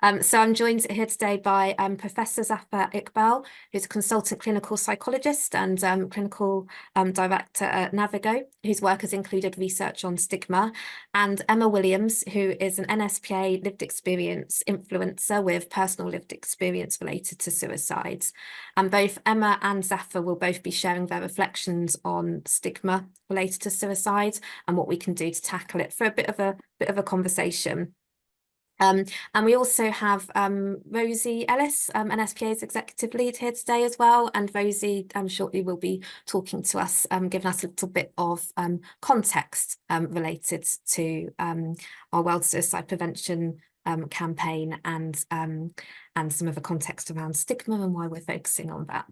So I'm joined here today by Professor Zaffer Iqbal, who's a consultant clinical psychologist and clinical director at NAViGO, whose work has included research on stigma, and Emma Williams, who is an NSPA lived experience influencer with personal lived experience related to suicides. And both Emma and Zaffer will both be sharing their reflections on stigma related to suicide and what we can do to tackle it for a bit of a conversation. And we also have Rosie Ellis, NSPA's executive lead here today as well. And Rosie shortly will be talking to us, giving us a little bit of context related to our World Suicide Prevention campaign and some of the context around stigma and why we're focusing on that.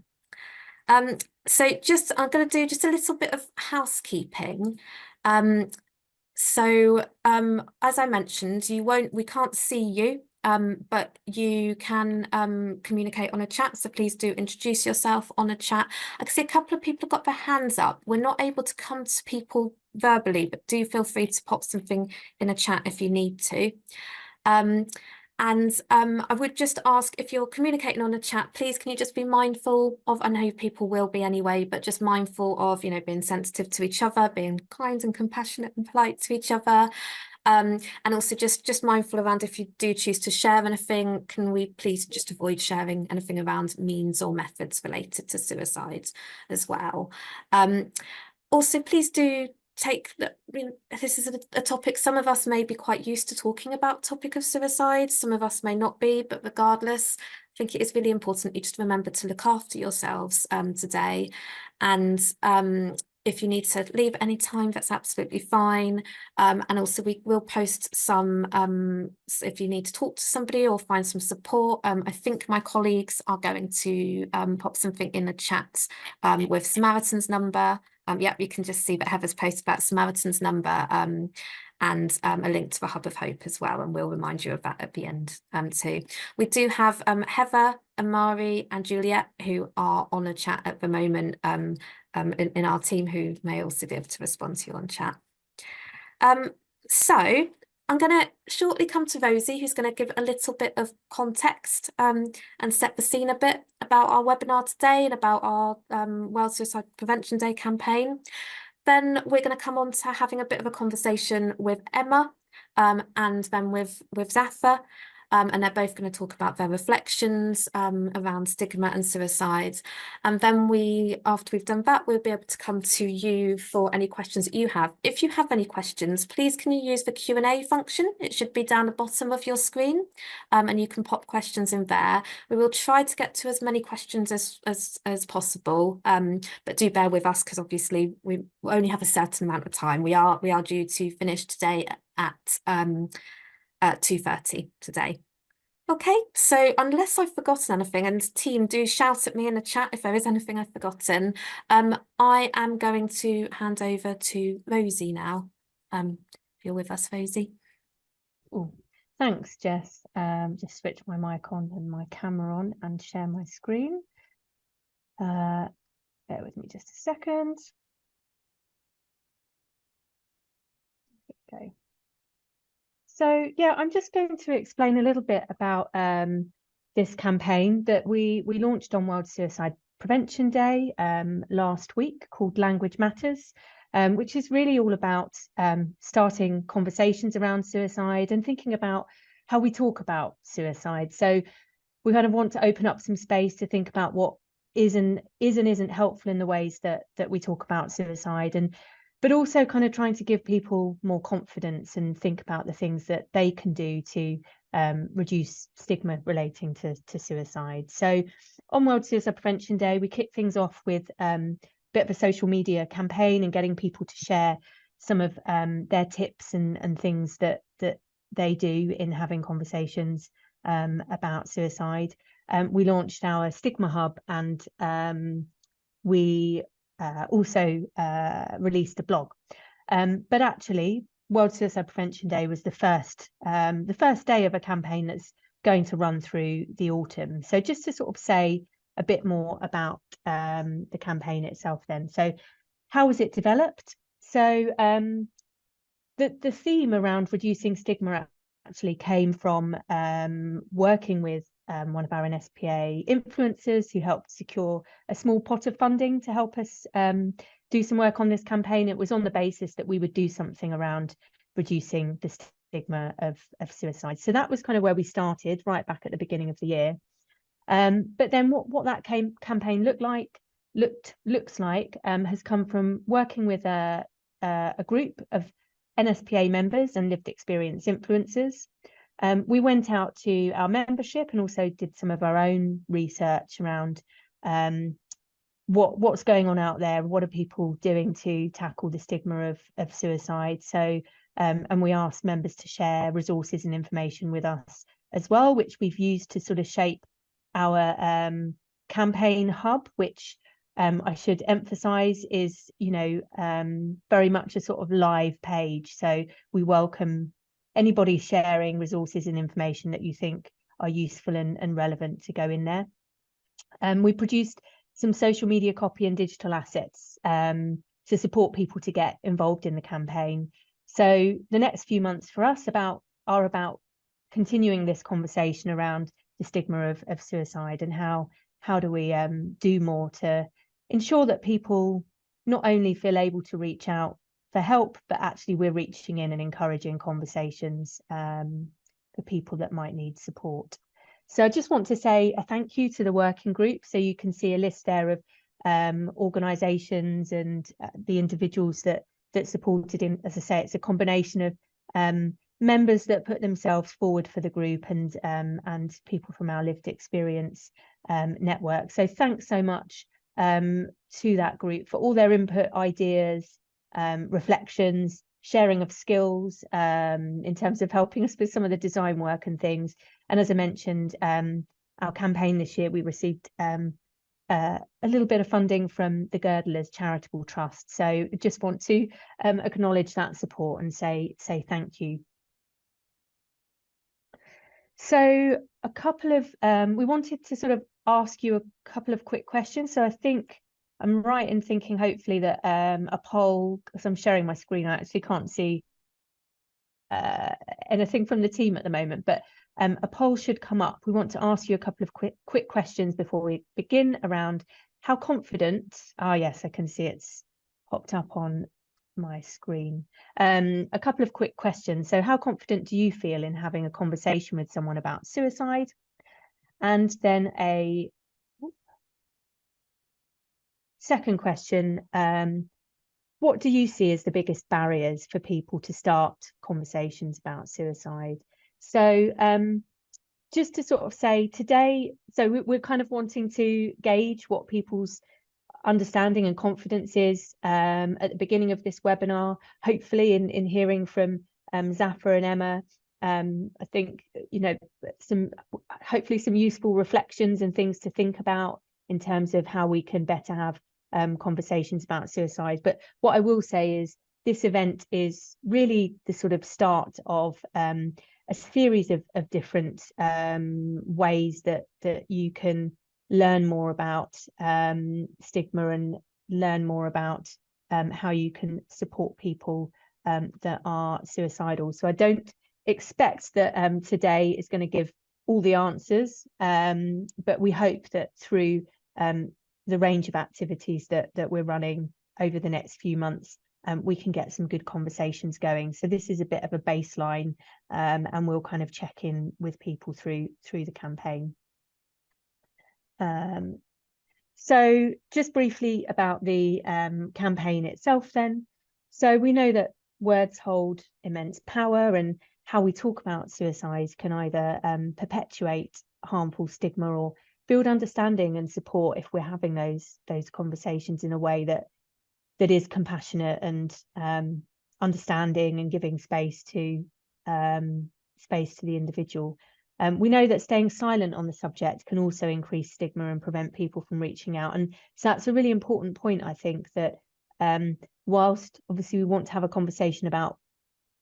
So I'm going to do just a little bit of housekeeping. So as I mentioned, we can't see you, but you can communicate on a chat. So please do introduce yourself on a chat. I can see a couple of people have got their hands up. We're not able to come to people verbally, but do feel free to pop something in a chat if you need to. I would just ask, if you're communicating on a chat, please can you just be mindful of, I know people will be anyway, but just mindful of, being sensitive to each other, being kind and compassionate and polite to each other. And also just mindful around, if you do choose to share anything, can we please just avoid sharing anything around means or methods related to suicide as well. Also, please do this is a topic some of us may be quite used to talking about, topic of suicide, some of us may not be, but regardless, I think it is really important you just remember to look after yourselves today. And if you need to leave at any time, that's absolutely fine. And also we will post some, if you need to talk to somebody or find some support, I think my colleagues are going to pop something in the chat with Samaritan's number. Yep, you can just see that Heather's posted about Samaritan's number and a link to the Hub of Hope as well, and we'll remind you of that at the end too. We do have Heather, Amari and Juliet who are on a chat at the moment in our team, who may also be able to respond to you on chat. So I'm going to shortly come to Rosie, who's going to give a little bit of context and set the scene a bit about our webinar today and about our World Suicide Prevention Day campaign. Then we're going to come on to having a bit of a conversation with Emma and then with Zaffer. And they're both going to talk about their reflections around stigma and suicide. And then after we've done that, we'll be able to come to you for any questions that you have. If you have any questions, please can you use the Q&A function? It should be down the bottom of your screen, and you can pop questions in there. We will try to get to as many questions as possible, but do bear with us because obviously we only have a certain amount of time. We are due to finish today at 2:30 today. Okay, so unless I've forgotten anything, and team, do shout at me in the chat if there is anything I've forgotten, I am going to hand over to Rosie now. If you're with us, Rosie. Oh, thanks, Jess. Just switch my mic on and my camera on and share my screen. Bear with me just a second. Okay. So yeah, I'm just going to explain a little bit about this campaign that we launched on World Suicide Prevention Day last week, called Language Matters, which is really all about starting conversations around suicide and thinking about how we talk about suicide. So we kind of want to open up some space to think about what is and isn't helpful in the ways that we talk about suicide, but also kind of trying to give people more confidence and think about the things that they can do to reduce stigma relating to suicide. So on World Suicide Prevention Day, we kicked things off with a bit of a social media campaign and getting people to share some of their tips and things that they do in having conversations about suicide. We launched our Stigma Hub, and we also released a blog. But actually, World Suicide Prevention Day was the first day of a campaign that's going to run through the autumn. So just to sort of say a bit more about the campaign itself then. So how was it developed? So the theme around reducing stigma actually came from working with one of our NSPA influencers who helped secure a small pot of funding to help us do some work on this campaign. It was on the basis that we would do something around reducing the stigma of suicide. So that was kind of where we started right back at the beginning of the year. But then what that campaign looks like has come from working with a group of NSPA members and lived experience influencers. We went out to our membership and also did some of our own research around what's going on out there, what are people doing to tackle the stigma of suicide. So and we asked members to share resources and information with us as well, which we've used to sort of shape our campaign hub, which I should emphasize is, very much a sort of live page. So we welcome anybody sharing resources and information that you think are useful and relevant to go in there. We produced some social media copy and digital assets to support people to get involved in the campaign. So the next few months for us are about continuing this conversation around the stigma of suicide and how do we do more to ensure that people not only feel able to reach out for help, but actually we're reaching in and encouraging conversations for people that might need support. So I just want to say a thank you to the working group. So you can see a list there of organisations and the individuals that supported in. As I say, it's a combination of members that put themselves forward for the group and people from our lived experience network. So thanks so much to that group for all their input, ideas, reflections, sharing of skills in terms of helping us with some of the design work and things. And as I mentioned, our campaign this year, we received a little bit of funding from the Girdlers Charitable Trust. So just want to acknowledge that support and say thank you. So a couple of we wanted to sort of ask you a couple of quick questions. So I think I'm right in thinking hopefully that a poll, because I'm sharing my screen, I actually can't see anything from the team at the moment, but a poll should come up. We want to ask you a couple of quick questions before we begin around how confident, yes, I can see it's popped up on my screen. A couple of quick questions. So how confident do you feel in having a conversation with someone about suicide? And then a second question, what do you see as the biggest barriers for people to start conversations about suicide? So just to sort of say today, so we're kind of wanting to gauge what people's understanding and confidence is at the beginning of this webinar, hopefully in hearing from Zaffer and Emma. I think, hopefully some useful reflections and things to think about in terms of how we can better have conversations about suicide. But what I will say is this event is really the sort of start of a series of different ways that you can learn more about stigma and learn more about how you can support people that are suicidal. So I don't expect that today is going to give all the answers, but we hope that through the range of activities that we're running over the next few months, we can get some good conversations going. So this is a bit of a baseline, and we'll kind of check in with people through the campaign. So just briefly about the campaign itself then. So we know that words hold immense power, and how we talk about suicide can either perpetuate harmful stigma or build understanding and support if we're having those conversations in a way that is compassionate and understanding and giving space to the individual. We know that staying silent on the subject can also increase stigma and prevent people from reaching out. And so that's a really important point, I think, that whilst obviously we want to have a conversation about,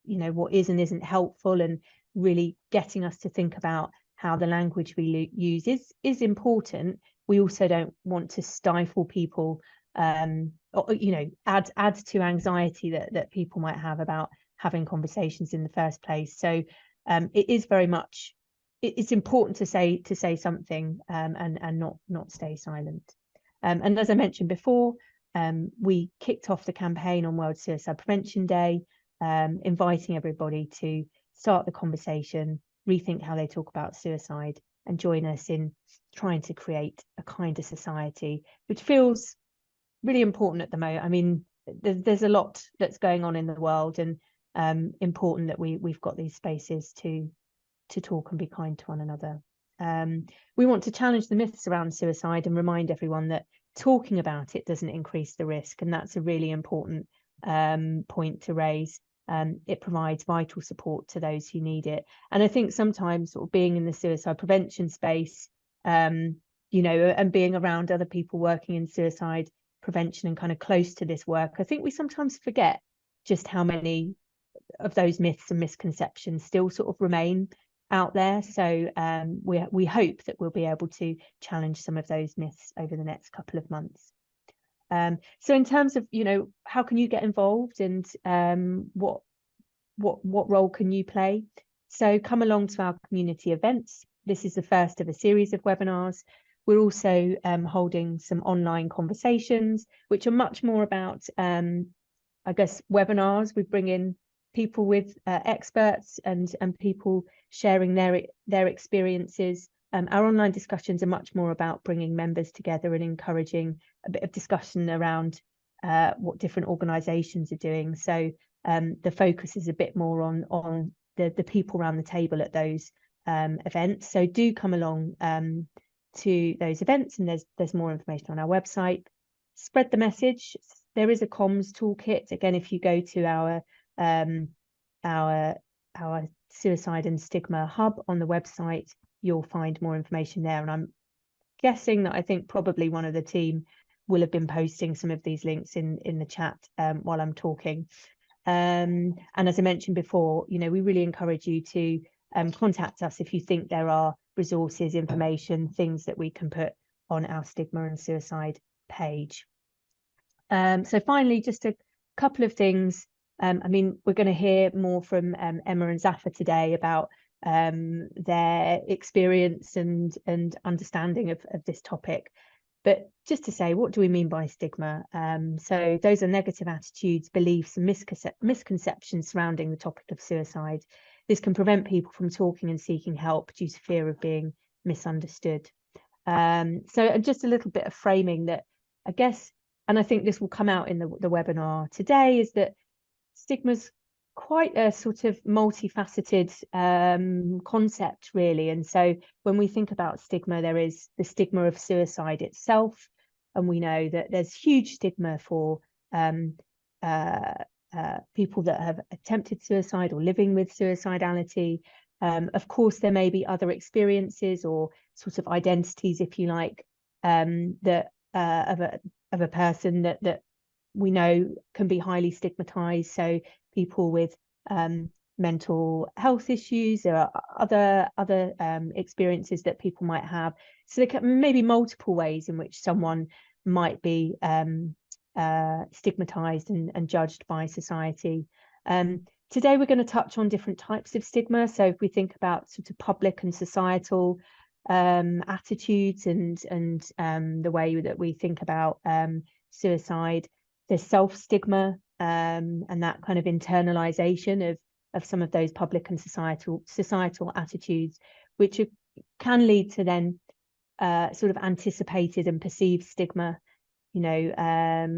what is and isn't helpful and really getting us to think about how the language we use is important, we also don't want to stifle people or, add to anxiety that people might have about having conversations in the first place. So it is very much, it's important to say something, and not stay silent. And as I mentioned before, we kicked off the campaign on World Suicide Prevention Day, inviting everybody to start the conversation, rethink how they talk about suicide, and join us in trying to create a kinder society, which feels really important at the moment. I mean, there's a lot that's going on in the world, and important that we've got these spaces to talk and be kind to one another. We want to challenge the myths around suicide and remind everyone that talking about it doesn't increase the risk, and that's a really important point to raise. It provides vital support to those who need it. And I think sometimes sort of being in the suicide prevention space, you know, and being around other people working in suicide prevention and kind of close to this work, I think we sometimes forget just how many of those myths and misconceptions still sort of remain out there. So we hope that we'll be able to challenge some of those myths over the next couple of months. So in terms of, you know, how can you get involved, and what role can you play? So come along to our community events. This is the first of a series of webinars. We're also holding some online conversations, which are much more about, I guess, webinars. We bring in people with experts and people sharing their experiences. Our online discussions are much more about bringing members together and encouraging a bit of discussion around what different organisations are doing. So the focus is a bit more on the people around the table at those events. So do come along to those events, and there's more information on our website. Spread the message. There is a comms toolkit. Again, if you go to our suicide and stigma hub on the website, you'll find more information there. And I'm guessing that I think probably one of the team will have been posting some of these links in the chat while I'm talking. And as I mentioned before, you know, we really encourage you to contact us if you think there are resources, information, things that we can put on our stigma and suicide page. So finally, just a couple of things. I mean, we're going to hear more from Emma and Zaffer today about their experience and understanding of this topic. But just to say, what do we mean by stigma? So those are negative attitudes, beliefs, and misconceptions surrounding the topic of suicide. This can prevent people from talking and seeking help due to fear of being misunderstood. So just a little bit of framing that, I guess, and I think this will come out in the webinar today, is that stigma's quite a sort of multifaceted concept, really. And so when we think about stigma, there is the stigma of suicide itself, and we know that there's huge stigma for people that have attempted suicide or living with suicidality. Of course, there may be other experiences or sort of identities, if you like, that of a person that we know can be highly stigmatized. So people with mental health issues, there are other experiences that people might have. So there can maybe multiple ways in which someone might be stigmatized and judged by society. Today we're going to touch on different types of stigma. So if we think about sort of public and societal attitudes and the way that we think about suicide, there's self-stigma, and that kind of internalization of some of those public and societal attitudes, which can lead to then sort of anticipated and perceived stigma. You know,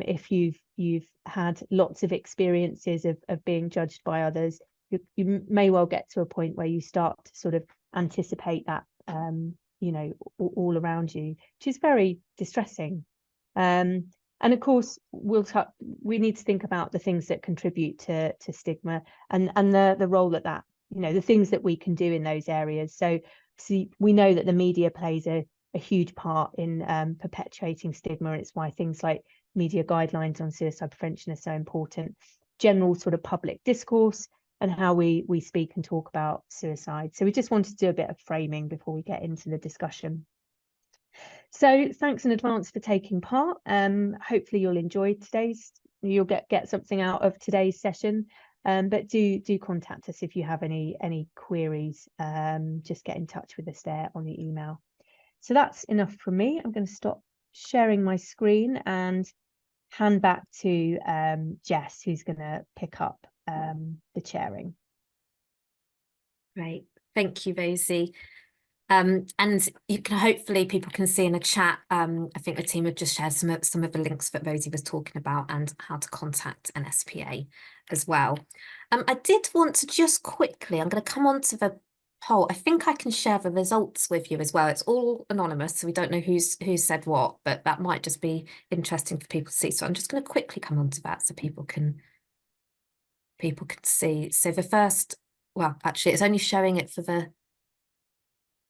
if you've had lots of experiences of being judged by others, you may well get to a point where you start to sort of anticipate that, you know, all around you, which is very distressing. And of course, we need to think about the things that contribute to stigma and the role that, you know, the things that we can do in those areas. So we know that the media plays a huge part in perpetuating stigma, and it's why things like media guidelines on suicide prevention are so important. General sort of public discourse and how we speak and talk about suicide. So we just wanted to do a bit of framing before we get into the discussion. So thanks in advance for taking part. Hopefully you'll enjoy you'll get something out of today's session. But do contact us if you have any queries. Just get in touch with us there on the email. So that's enough from me. I'm going to stop sharing my screen and hand back to Jess, who's going to pick up the chairing. Great, thank you, Rosie. And you can hopefully people can see in the chat. I think the team have just shared some of the links that Rosie was talking about and how to contact NSPA as well. I did want to just quickly, I'm going to come on to the poll. I think I can share the results with you as well. It's all anonymous, so we don't know who's said what, but that might just be interesting for people to see. So I'm just going to quickly come on to that so people can see. So the first, well, actually, it's only showing it for the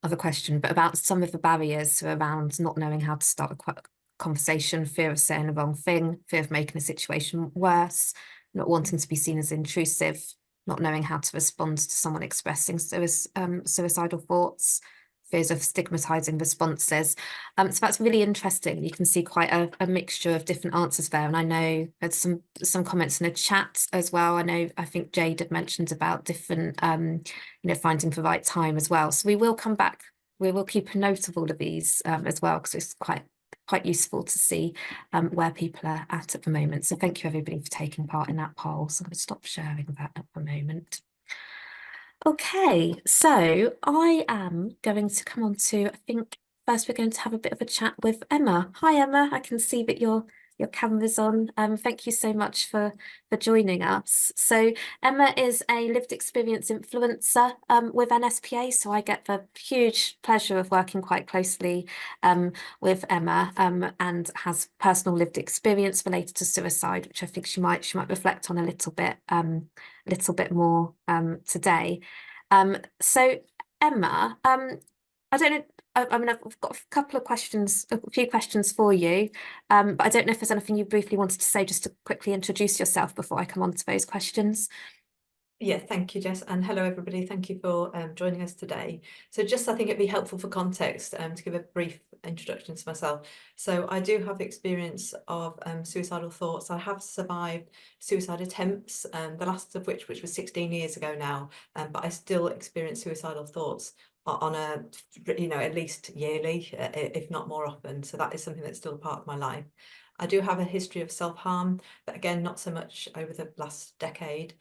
other question, but about some of the barriers around not knowing how to start a conversation, fear of saying the wrong thing, fear of making a situation worse, not wanting to be seen as intrusive, not knowing how to respond to someone expressing suicidal thoughts, fears of stigmatizing responses. So that's really interesting. You can see quite a mixture of different answers there. And I know there's some comments in the chat as well. I think Jade had mentioned about different, finding the right time as well. So we will come back. We will keep a note of all of these as well, because it's quite useful to see where people are at the moment. So thank you everybody for taking part in that poll. So I'm going to stop sharing that at the moment. Okay, so I am going to come on to, I think first we're going to have a bit of a chat with Emma. Hi Emma, I can see that your camera's on. Thank you so much for joining us. So Emma is a lived experience influencer with NSPA, so I get the huge pleasure of working quite closely with Emma and has personal lived experience related to suicide, which I think she might reflect on a little bit more today. So Emma, I don't know, I mean, I've got a few questions for you, but I don't know if there's anything you briefly wanted to say just to quickly introduce yourself before I come on to those questions. Yeah, thank you, Jess, and hello everybody. Thank you for joining us today. So just I think it'd be helpful for context to give a brief introduction to myself. So I do have experience of suicidal thoughts. I have survived suicide attempts, the last of which was 16 years ago now, but I still experience suicidal thoughts on a, at least yearly, if not more often. So that is something that's still a part of my life. I do have a history of self-harm, but again, not so much over the last decade.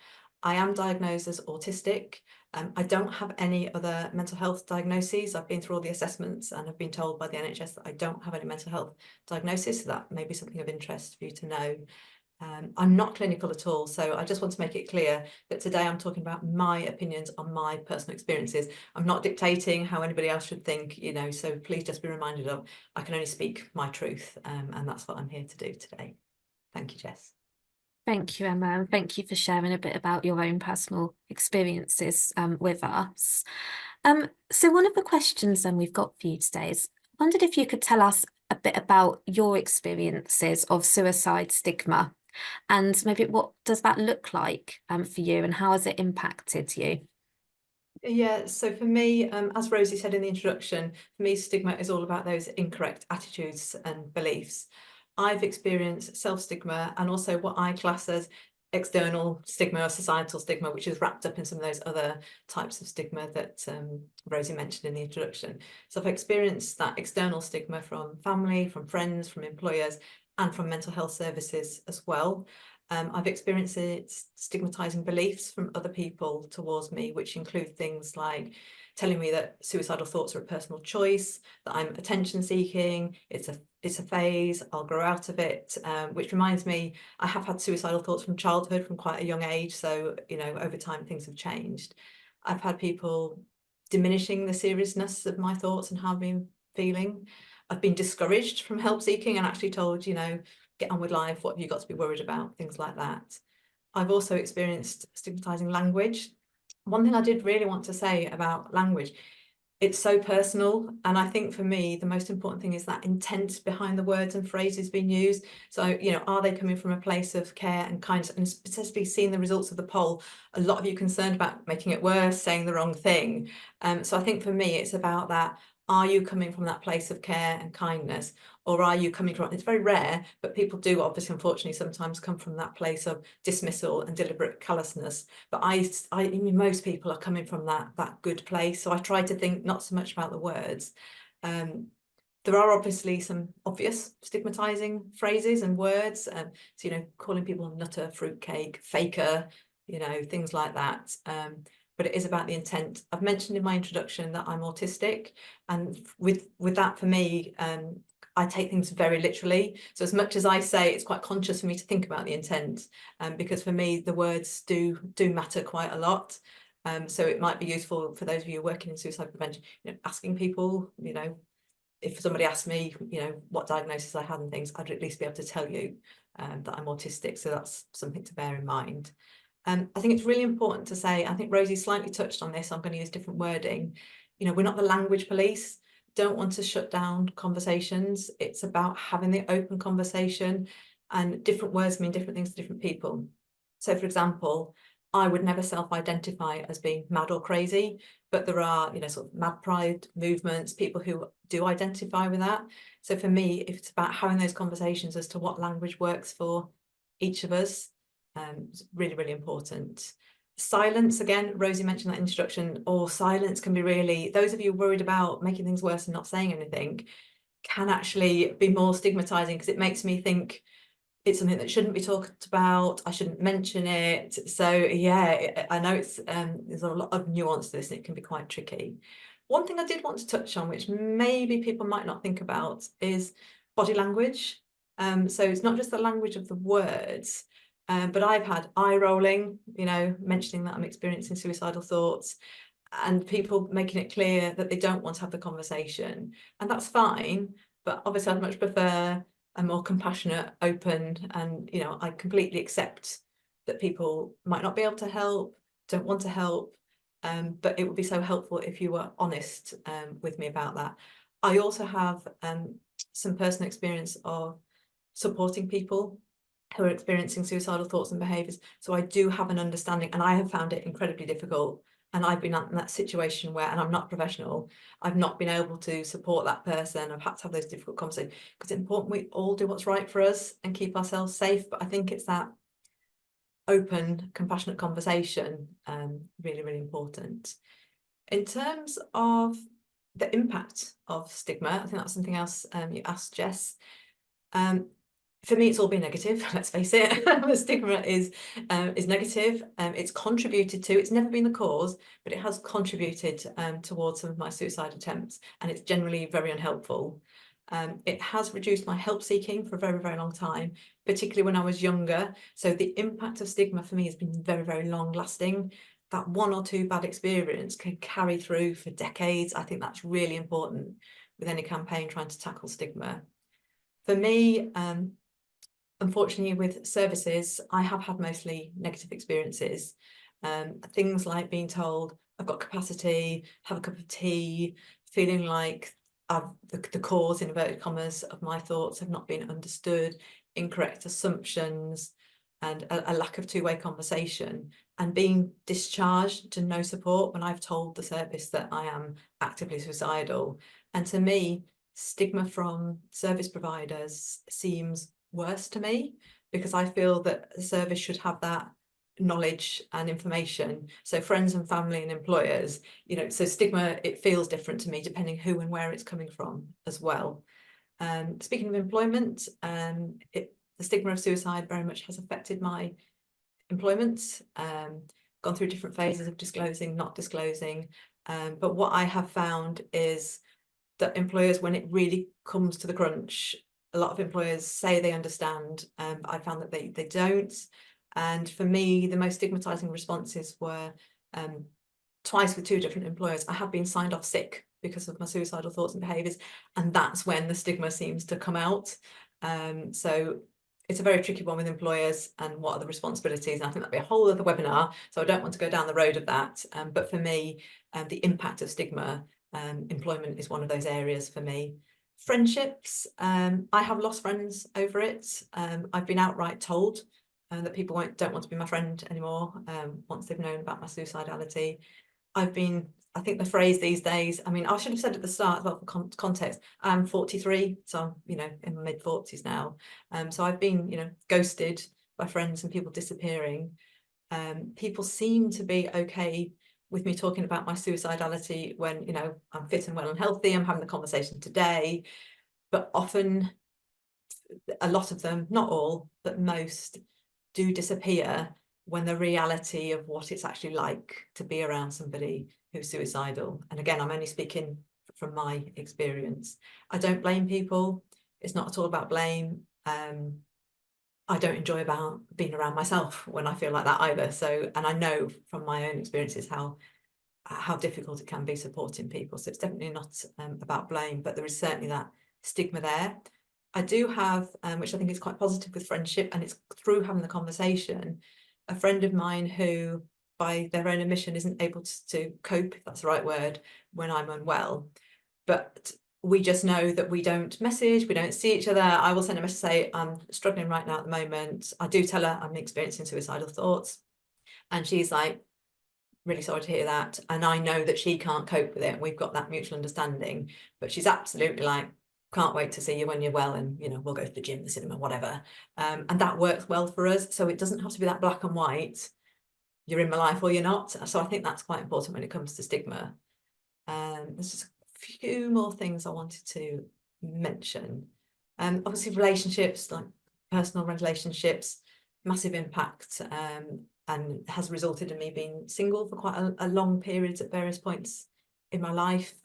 I am diagnosed as autistic. I don't have any other mental health diagnoses. I've been through all the assessments and have been told by the NHS that I don't have any mental health diagnosis. So that may be something of interest for you to know. I'm not clinical at all. So I just want to make it clear that today I'm talking about my opinions on my personal experiences. I'm not dictating how anybody else should think, so please just be reminded of I can only speak my truth. And that's what I'm here to do today. Thank you, Jess. Thank you, Emma, and thank you for sharing a bit about your own personal experiences with us. So one of the questions we've got for you today is, I wondered if you could tell us a bit about your experiences of suicide stigma, and maybe what does that look like for you, and how has it impacted you? Yeah, so for me, as Rosie said in the introduction, for me, stigma is all about those incorrect attitudes and beliefs. I've experienced self-stigma and also what I class as external stigma or societal stigma, which is wrapped up in some of those other types of stigma that Rosie mentioned in the introduction. So I've experienced that external stigma from family, from friends, from employers, and from mental health services as well. I've experienced stigmatizing beliefs from other people towards me, which include things like telling me that suicidal thoughts are a personal choice, that I'm attention seeking, it's a phase, I'll grow out of it, which reminds me, I have had suicidal thoughts from childhood, from quite a young age. So, over time things have changed. I've had people diminishing the seriousness of my thoughts and how I've been feeling. I've been discouraged from help seeking and actually told, get on with life, what have you got to be worried about, things like that. I've also experienced stigmatizing language. One thing I did really want to say about language, it's so personal, and I think for me the most important thing is that intent behind the words and phrases being used. So are they coming from a place of care and kindness? And specifically seeing the results of the poll, a lot of you concerned about making it worse, saying the wrong thing. So I think for me it's about that Are you coming from that place of care and kindness, or are you coming from, it's very rare, but people do obviously unfortunately sometimes come from that place of dismissal and deliberate callousness, but I mean, most people are coming from that good place. So I try to think not so much about the words. There are obviously some obvious stigmatizing phrases and words, so, you know, calling people nutter, fruitcake, faker, you know, things like that. But it is about the intent. I've mentioned in my introduction that I'm autistic, and with that, for me, I take things very literally. So as much as I say, it's quite conscious for me to think about the intent, because for me, the words do matter quite a lot. So it might be useful for those of you working in suicide prevention, you know, asking people, you know, if somebody asked me, you know, what diagnosis I had and things, I'd at least be able to tell you that I'm autistic. So that's something to bear in mind. I think it's really important to say, I think Rosie slightly touched on this, I'm going to use different wording. You know, we're not the language police, don't want to shut down conversations. It's about having the open conversation, and different words mean different things to different people. So for example, I would never self-identify as being mad or crazy, but there are, you know, sort of mad pride movements, people who do identify with that. So for me, if it's about having those conversations as to what language works for each of us, it's really, really important. Silence, again, Rosie mentioned that introduction, or silence can be really, those of you worried about making things worse and not saying anything, can actually be more stigmatizing, because it makes me think it's something that shouldn't be talked about, I shouldn't mention it. So yeah, I know it's there's a lot of nuance to this, and it can be quite tricky. One thing I did want to touch on, which maybe people might not think about, is body language. So it's not just the language of the words, but I've had eye rolling, you know, mentioning that I'm experiencing suicidal thoughts, and people making it clear that they don't want to have the conversation, and that's fine. But obviously I'd much prefer a more compassionate, open, and, you know, I completely accept that people might not be able to help, don't want to help, but it would be so helpful if you were honest with me about that. I also have some personal experience of supporting people who are experiencing suicidal thoughts and behaviours, so I do have an understanding, and I have found it incredibly difficult. And I've been in that situation where, and I'm not professional, I've not been able to support that person. I've had to have those difficult conversations, because it's important we all do what's right for us and keep ourselves safe. But I think it's that open, compassionate conversation, really, really important. In terms of the impact of stigma, I think that's something else you asked, Jess. For me, it's all been negative, let's face it. The stigma is negative. It's contributed to, it's never been the cause, but it has contributed towards some of my suicide attempts, and it's generally very unhelpful. It has reduced my help seeking for a very, very long time, particularly when I was younger. So the impact of stigma for me has been very, very long lasting. That one or two bad experience can carry through for decades. I think that's really important with any campaign trying to tackle stigma. For me, unfortunately, with services, I have had mostly negative experiences. Things like being told I've got capacity, have a cup of tea, feeling like the cause, in inverted commas, of my thoughts have not been understood, incorrect assumptions, and a lack of two-way conversation, and being discharged to no support when I've told the service that I am actively suicidal. And to me, stigma from service providers seems worse to me, because I feel that the service should have that knowledge and information. So friends and family and employers, you know, so stigma, it feels different to me depending who and where it's coming from as well. Speaking of employment, the stigma of suicide very much has affected my employment, gone through different phases of disclosing, not disclosing, but what I have found is that employers, when it really comes to the crunch, a lot of employers say they understand, but I found that they don't. And for me, the most stigmatizing responses were twice with two different employers. I have been signed off sick because of my suicidal thoughts and behaviours, and that's when the stigma seems to come out. So it's a very tricky one with employers, and what are the responsibilities. And I think that'd be a whole other webinar, so I don't want to go down the road of that. But for me, the impact of stigma, employment is one of those areas for me. Friendships, I have lost friends over it. I've been outright told that people don't want to be my friend anymore once they've known about my suicidality. I think the phrase these days, I mean, I should have said at the start, well, for context, I'm 43, so I'm, you know, in my mid-40s now. So I've been, you know, ghosted by friends and people disappearing. People seem to be okay with me talking about my suicidality when, you know, I'm fit and well and healthy, I'm having the conversation today, but often, a lot of them, not all, but most, do disappear when the reality of what it's actually like to be around somebody who's suicidal. And again, I'm only speaking from my experience. I don't blame people. It's not at all about blame. I don't enjoy about being around myself when I feel like that either. So, and I know from my own experiences how difficult it can be supporting people. So it's definitely not about blame, but there is certainly that stigma there. I do have, which I think is quite positive with friendship, and it's through having the conversation, a friend of mine who, by their own admission, isn't able to cope, if that's the right word, when I'm unwell. But we just know that we don't message, we don't see each other. I will send a message, say, I'm struggling right now at the moment. I do tell her I'm experiencing suicidal thoughts. And she's like, really sorry to hear that. And I know that she can't cope with it. We've got that mutual understanding, but she's absolutely like, can't wait to see you when you're well, and, you know, we'll go to the gym, the cinema, whatever. And that works well for us. So it doesn't have to be that black and white. You're in my life or you're not. So I think that's quite important when it comes to stigma. There's just a few more things I wanted to mention. Obviously relationships, like personal relationships, massive impact, and has resulted in me being single for quite a long period at various points in my life.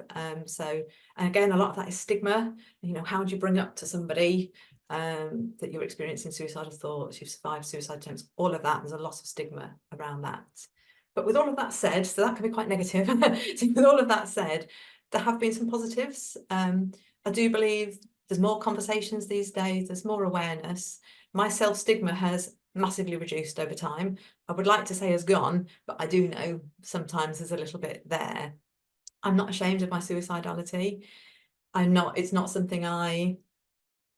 So, and again, a lot of that is stigma. You know, how do you bring up to somebody that you're experiencing suicidal thoughts, you've survived suicide attempts, all of that, there's a lot of stigma around that. But with all of that said, so that can be quite negative. So with all of that said, there have been some positives. I do believe there's more conversations these days, there's more awareness. My self-stigma has massively reduced over time. I would like to say has gone, but I do know sometimes there's a little bit there. I'm not ashamed of my suicidality. It's not something I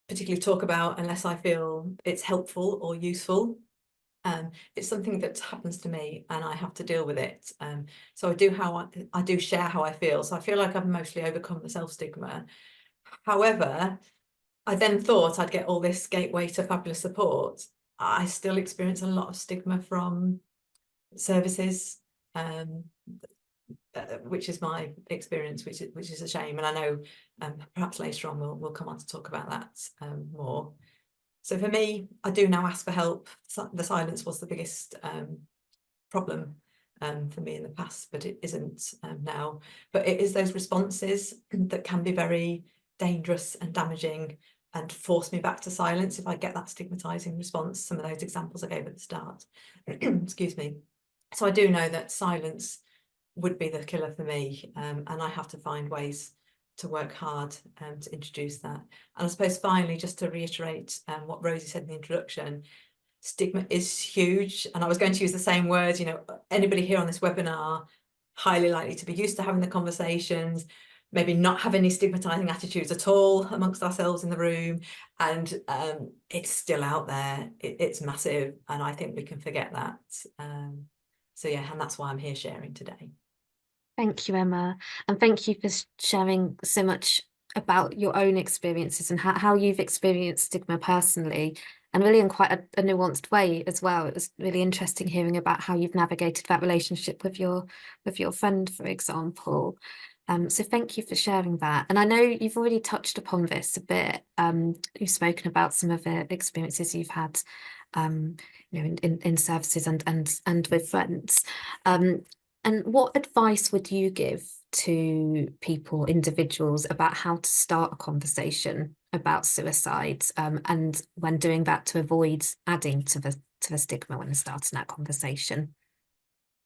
particularly talk about unless I feel it's helpful or useful. It's something that happens to me and I have to deal with it. So I do share how I feel. So I feel like I've mostly overcome the self-stigma. However, I then thought I'd get all this gateway to fabulous support. I still experience a lot of stigma from services, which is my experience, which is a shame. And I know perhaps later on we'll come on to talk about that more. So for me, I do now ask for help. The silence was the biggest problem for me in the past, but it isn't now. But it is those responses that can be very dangerous and damaging and force me back to silence if I get that stigmatizing response. Some of those examples I gave at the start. Excuse me. So I do know that silence would be the killer for me, and I have to find ways to work hard to introduce that. And I suppose finally, just to reiterate what Rosie said in the introduction, stigma is huge. And I was going to use the same words, you know, anybody here on this webinar, highly likely to be used to having the conversations, maybe not have any stigmatizing attitudes at all amongst ourselves in the room. And it's still out there. It's massive. And I think we can forget that. So yeah, and that's why I'm here sharing today. Thank you, Emma. And thank you for sharing so much about your own experiences and how you've experienced stigma personally, and really in quite a nuanced way as well. It was really interesting hearing about how you've navigated that relationship with your friend, for example. So thank you for sharing that. And I know you've already touched upon this a bit. You've spoken about some of the experiences you've had you know, in services and with friends. And what advice would you give to people, individuals, about how to start a conversation about suicide, and when doing that to avoid adding to the stigma when starting that conversation?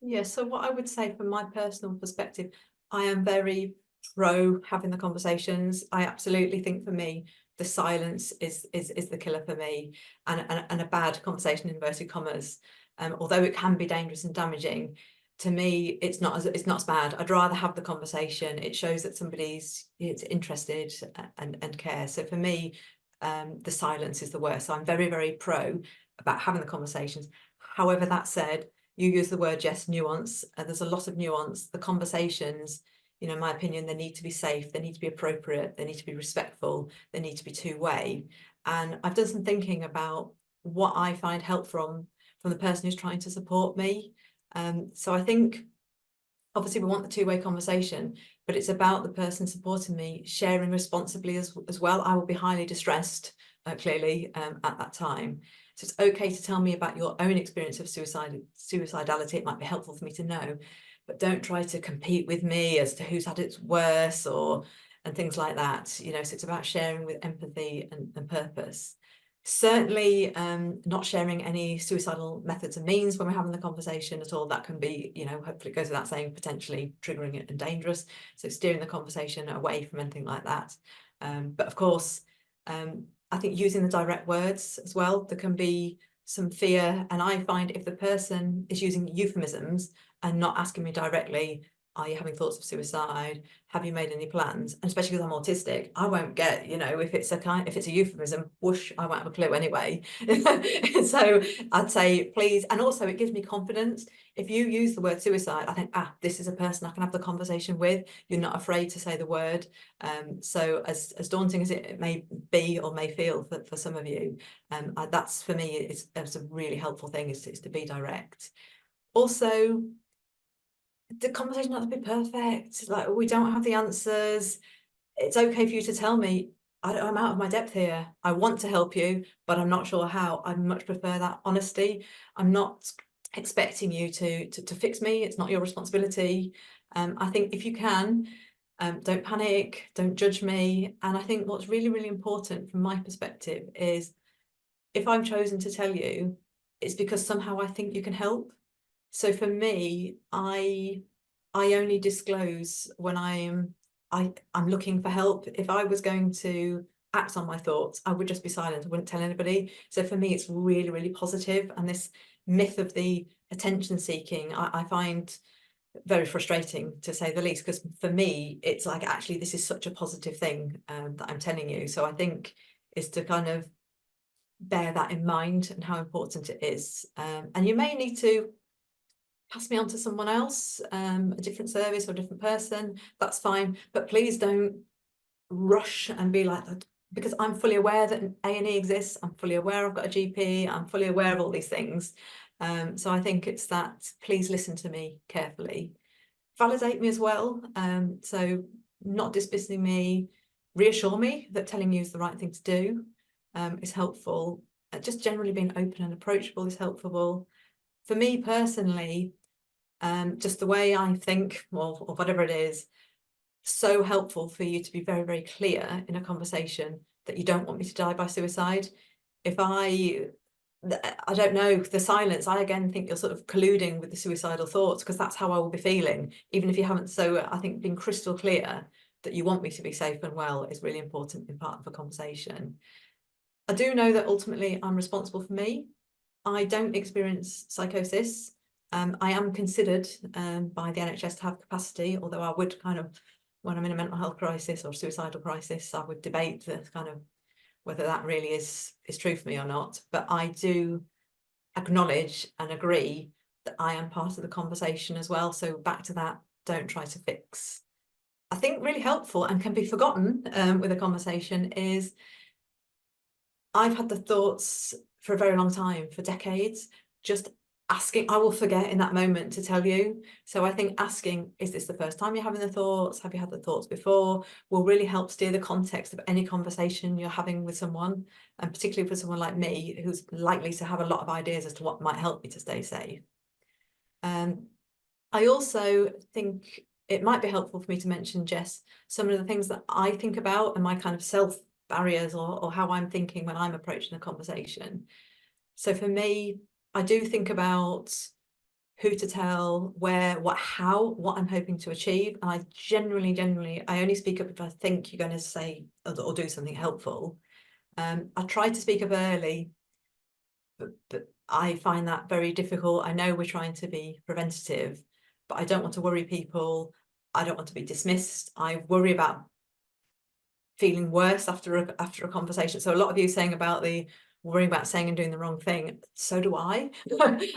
Yeah, so what I would say from my personal perspective, I am very pro having the conversations. I absolutely think for me, the silence is the killer for me, and a bad conversation, in inverted commas, although it can be dangerous and damaging. To me, it's not as bad. I'd rather have the conversation. It shows that somebody's interested and care. So for me, the silence is the worst. So I'm very, very pro about having the conversations. However, that said, you use the word, Jess, nuance. There's a lot of nuance. The conversations, you know, in my opinion, they need to be safe, they need to be appropriate, they need to be respectful, they need to be two-way. And I've done some thinking about what I find helpful from the person who's trying to support me. So I think obviously we want the two-way conversation, but it's about the person supporting me sharing responsibly as well. I will be highly distressed, clearly, at that time. So it's okay to tell me about your own experience of suicidality. It might be helpful for me to know, but don't try to compete with me as to who's had it worse and things like that. You know, so it's about sharing with empathy and purpose. Certainly not sharing any suicidal methods and means when we're having the conversation at all. That can be, you know, hopefully it goes without saying, potentially triggering and dangerous. So steering the conversation away from anything like that. But of course, I think using the direct words as well, there can be some fear. And I find if the person is using euphemisms and not asking me directly, are you having thoughts of suicide? Have you made any plans? And especially because I'm autistic, I won't get, you know, if it's a euphemism, whoosh, I won't have a clue anyway. So I'd say, please, and also it gives me confidence. If you use the word suicide, I think, this is a person I can have the conversation with. You're not afraid to say the word. So as daunting as it may be or may feel for some of you, that's for me, it's a really helpful thing is to be direct. Also, the conversation not to be perfect. Like, we don't have the answers. It's okay for you to tell me, I'm out of my depth here. I want to help you, but I'm not sure how. I much prefer that honesty. I'm not expecting you to fix me. It's not your responsibility. I think if you can, don't panic, don't judge me. And I think what's really, really important from my perspective is if I'm chosen to tell you, it's because somehow I think you can help. So for me, I only disclose when I'm looking for help. If I was going to act on my thoughts, I would just be silent. I wouldn't tell anybody. So for me, it's really, really positive. And this myth of the attention seeking, I find very frustrating, to say the least, because for me, it's like, actually, this is such a positive thing that I'm telling you. So I think is to kind of bear that in mind and how important it is. And you may need to pass me on to someone else, a different service or a different person, that's fine. But please don't rush and be like that, because I'm fully aware that A&E exists. I'm fully aware I've got a GP. I'm fully aware of all these things. So I think it's that, please listen to me carefully. Validate me as well. So not dismissing me, reassure me that telling you is the right thing to do is helpful. Just generally being open and approachable is helpful. For me personally, just the way I think, or whatever it is, so helpful for you to be very, very clear in a conversation that you don't want me to die by suicide. If I don't know, the silence, I again think you're sort of colluding with the suicidal thoughts, because that's how I will be feeling, even if you haven't. So I think being crystal clear that you want me to be safe and well is really important in part of a conversation. I do know that ultimately I'm responsible for me. I don't experience psychosis. I am considered by the NHS to have capacity, although I would kind of, when I'm in a mental health crisis or suicidal crisis, I would debate the kind of whether that really is true for me or not. But I do acknowledge and agree that I am part of the conversation as well. So back to that, don't try to fix. I think really helpful and can be forgotten with a conversation is, I've had the thoughts for a very long time, for decades, just asking. I will forget in that moment to tell you. So I think asking, is this the first time you're having the thoughts? Have you had the thoughts before? Will really help steer the context of any conversation you're having with someone, and particularly for someone like me, who's likely to have a lot of ideas as to what might help me to stay safe. I also think it might be helpful for me to mention, Jess, some of the things that I think about and my kind of self barriers or how I'm thinking when I'm approaching a conversation. So for me, I do think about who to tell, where, what, how, what I'm hoping to achieve. And I generally, I only speak up if I think you're going to say or do something helpful. I try to speak up early, but I find that very difficult. I know we're trying to be preventative, but I don't want to worry people. I don't want to be dismissed. I worry about feeling worse after a conversation. So a lot of you saying about the worrying about saying and doing the wrong thing. So do I.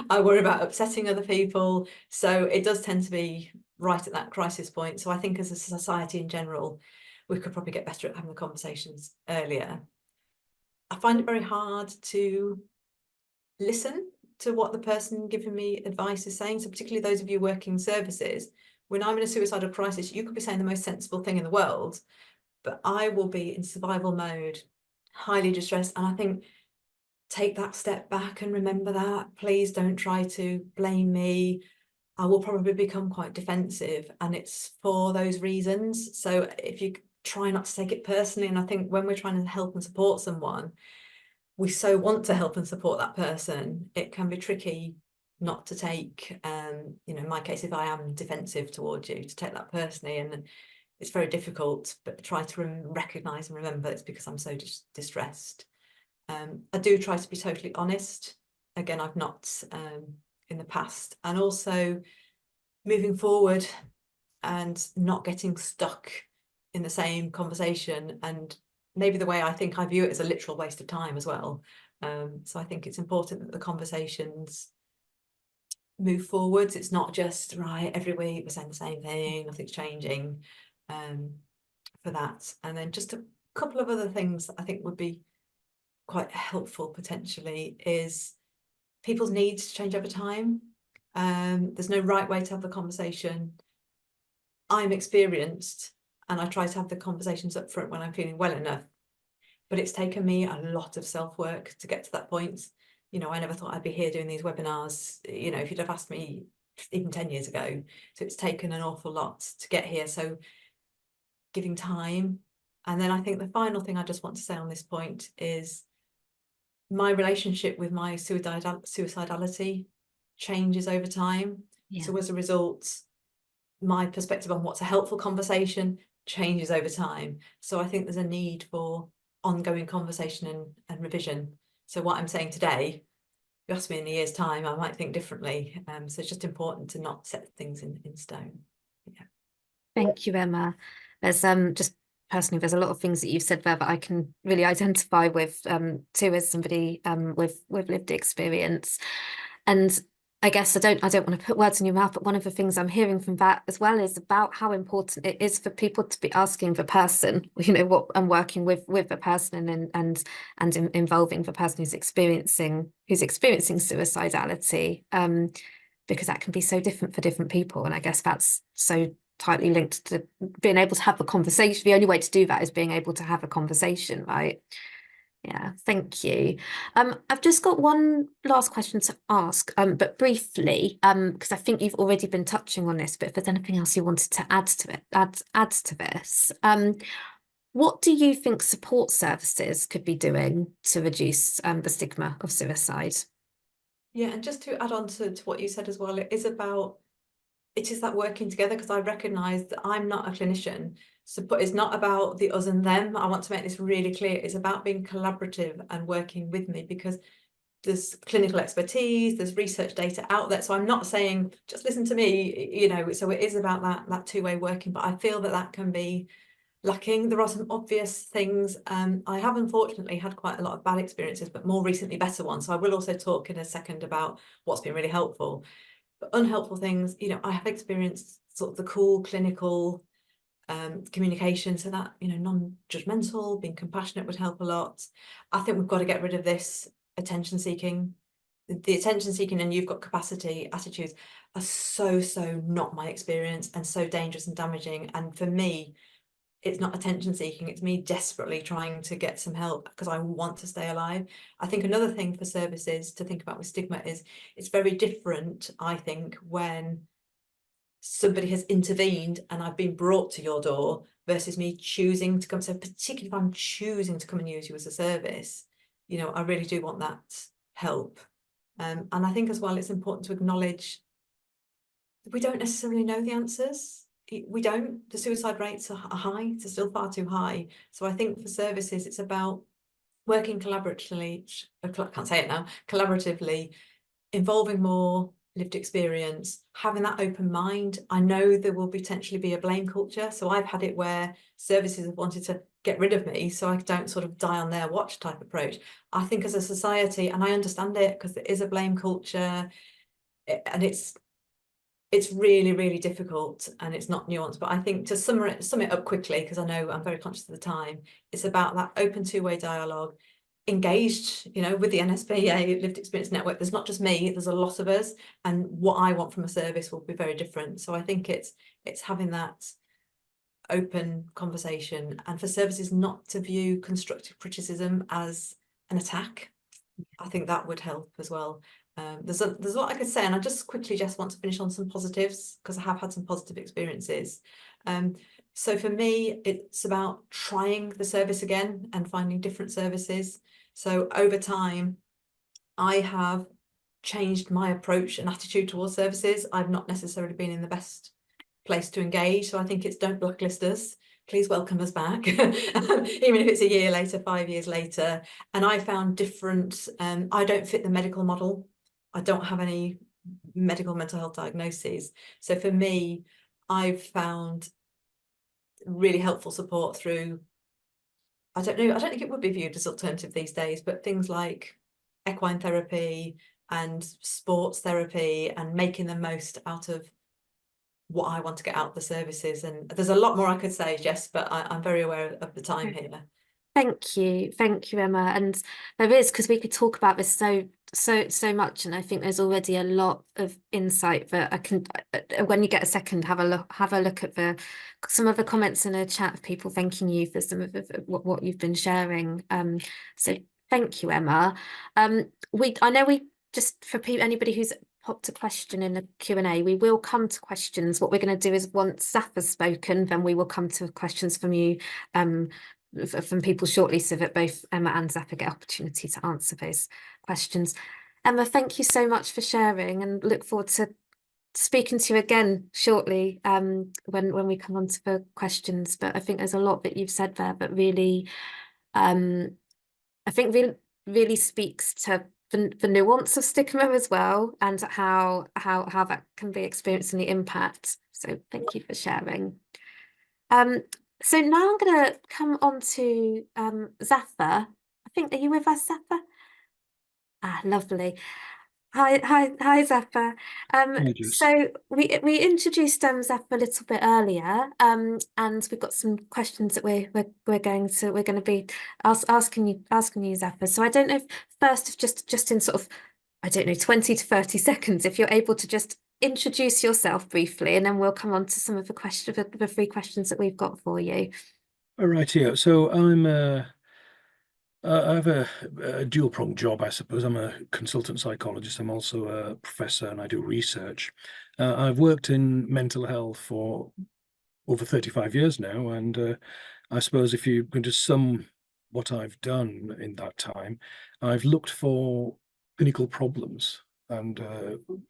I worry about upsetting other people. So it does tend to be right at that crisis point. So I think as a society in general, we could probably get better at having the conversations earlier. I find it very hard to listen to what the person giving me advice is saying. So particularly those of you working services, when I'm in a suicidal crisis, you could be saying the most sensible thing in the world, but I will be in survival mode, highly distressed. And I think, take that step back and remember that. Please don't try to blame me. I will probably become quite defensive, and it's for those reasons. So if you try not to take it personally, and I think when we're trying to help and support someone, we so want to help and support that person, it can be tricky not to take, you know, in my case, if I am defensive towards you, to take that personally. And it's very difficult, but try to recognise and remember it's because I'm so distressed. I do try to be totally honest. Again, I've not in the past, and also moving forward and not getting stuck in the same conversation. And maybe the way I think I view it is a literal waste of time as well. So I think it's important that the conversations move forwards. It's not just, right, every week we're saying the same thing, nothing's changing, for that. And then just a couple of other things that I think would be quite helpful potentially is people's needs change over time. There's no right way to have the conversation. I'm experienced and I try to have the conversations up front when I'm feeling well enough, but it's taken me a lot of self-work to get to that point. You know, I never thought I'd be here doing these webinars, you know, if you'd have asked me even 10 years ago. So it's taken an awful lot to get here. So giving time. And then I think the final thing I just want to say on this point is my relationship with my suicidality changes over time. Yeah. So as a result, my perspective on what's a helpful conversation changes over time. So I think there's a need for ongoing conversation and revision. So what I'm saying today, if you ask me in a year's time, I might think differently. So it's just important to not set things in stone. Yeah. Thank you, Emma. There's just personally, there's a lot of things that you've said there that I can really identify with too, as somebody with lived experience. And I guess I don't want to put words in your mouth, but one of the things I'm hearing from that as well is about how important it is for people to be asking the person, you know, what, and working with the person and involving the person who's experiencing suicidality, because that can be so different for different people. And I guess that's so tightly linked to being able to have the conversation. The only way to do that is being able to have a conversation, right? Yeah, thank you. I've just got one last question to ask, but briefly, because I think you've already been touching on this, but if there's anything else you wanted to add to it, add to this, what do you think support services could be doing to reduce the stigma of suicide? Yeah, and just to add on to what you said as well, it is that working together, because I recognise that I'm not a clinician. So, but it's not about the us and them. I want to make this really clear. It's about being collaborative and working with me, because there's clinical expertise, there's research data out there. So I'm not saying just listen to me, you know. So it is about that two-way working. But I feel that can be lacking. There are some obvious things. I have unfortunately had quite a lot of bad experiences, but more recently better ones. So I will also talk in a second about what's been really helpful. But unhelpful things, you know, I have experienced sort of the cool clinical communication, so that, you know, non-judgmental, being compassionate would help a lot. I think we've got to get rid of this attention seeking. The attention seeking and you've got capacity attitudes are so not my experience, and so dangerous and damaging. And for me, it's not attention seeking, it's me desperately trying to get some help because I want to stay alive. I think another thing for services to think about with stigma is it's very different, I think, when somebody has intervened and I've been brought to your door versus me choosing to come. So particularly if I'm choosing to come and use you as a service, you know, I really do want that help. And I think as well, it's important to acknowledge that we don't necessarily know the answers. We don't. The suicide rates are high. It's still far too high. So I think for services, it's about working collaboratively. I can't say it now. Collaboratively, involving more lived experience, having that open mind. I know there will potentially be a blame culture. So I've had it where services have wanted to get rid of me so I don't sort of die on their watch type approach. I think as a society, and I understand it because there is a blame culture, and it's really, really difficult and it's not nuanced. But I think to sum it up quickly, because I know I'm very conscious of the time, it's about that open two-way dialogue, engaged, you know, with the NSPA Lived Experience Network. There's not just me, there's a lot of us, and what I want from a service will be very different. So I think it's having that open conversation, and for services not to view constructive criticism as an attack. I think that would help as well. There's a lot I could say, and I just quickly just want to finish on some positives because I have had some positive experiences. So for me, it's about trying the service again and finding different services. So over time, I have changed my approach and attitude towards services. I've not necessarily been in the best place to engage. So I think it's don't blacklist us. Please welcome us back, even if it's a year later, 5 years later. And I found different, I don't fit the medical model. I don't have any medical mental health diagnoses. So for me, I've found really helpful support through, I don't know, I don't think it would be viewed as alternative these days, but things like equine therapy and sports therapy, and making the most out of what I want to get out of the services. And there's a lot more I could say, Jess, but I'm very aware of the time here. Thank you, Emma. And there is, because we could talk about this so much, and I think there's already a lot of insight that I can, when you get a second, have a look at some of the comments in the chat of people thanking you for some of what you've been sharing. So thank you, Emma. I know we just, for anybody who's popped a question in the Q&A, we will come to questions. What we're going to do is, once Zaffer's spoken, then we will come to questions from you, from people shortly, so that both Emma and Zaffer get opportunity to answer those questions. Emma, thank you so much for sharing, and look forward to speaking to you again shortly, when we come on to the questions. But I think there's a lot that you've said there that really, I think really speaks to the nuance of stigma as well, and how that can be experienced and the impact. So thank you for sharing. So now I'm going to come on to Zaffer. I think, are you with us, Zaffer? Ah, lovely. Hi, Zaffer. So we introduced Zaffer a little bit earlier, and we've got some questions that we're going to be asking you, Zaffer. So I don't know if first, if just in sort of, I don't know, 20 to 30 seconds, if you're able to just introduce yourself briefly, and then we'll come on to some of the 3 questions that we've got for you. All right, here. So I have a dual-pronged job, I suppose. I'm a consultant psychologist. I'm also a professor, and I do research. I've worked in mental health for over 35 years now, and I suppose if you're going to sum what I've done in that time, I've looked for clinical problems and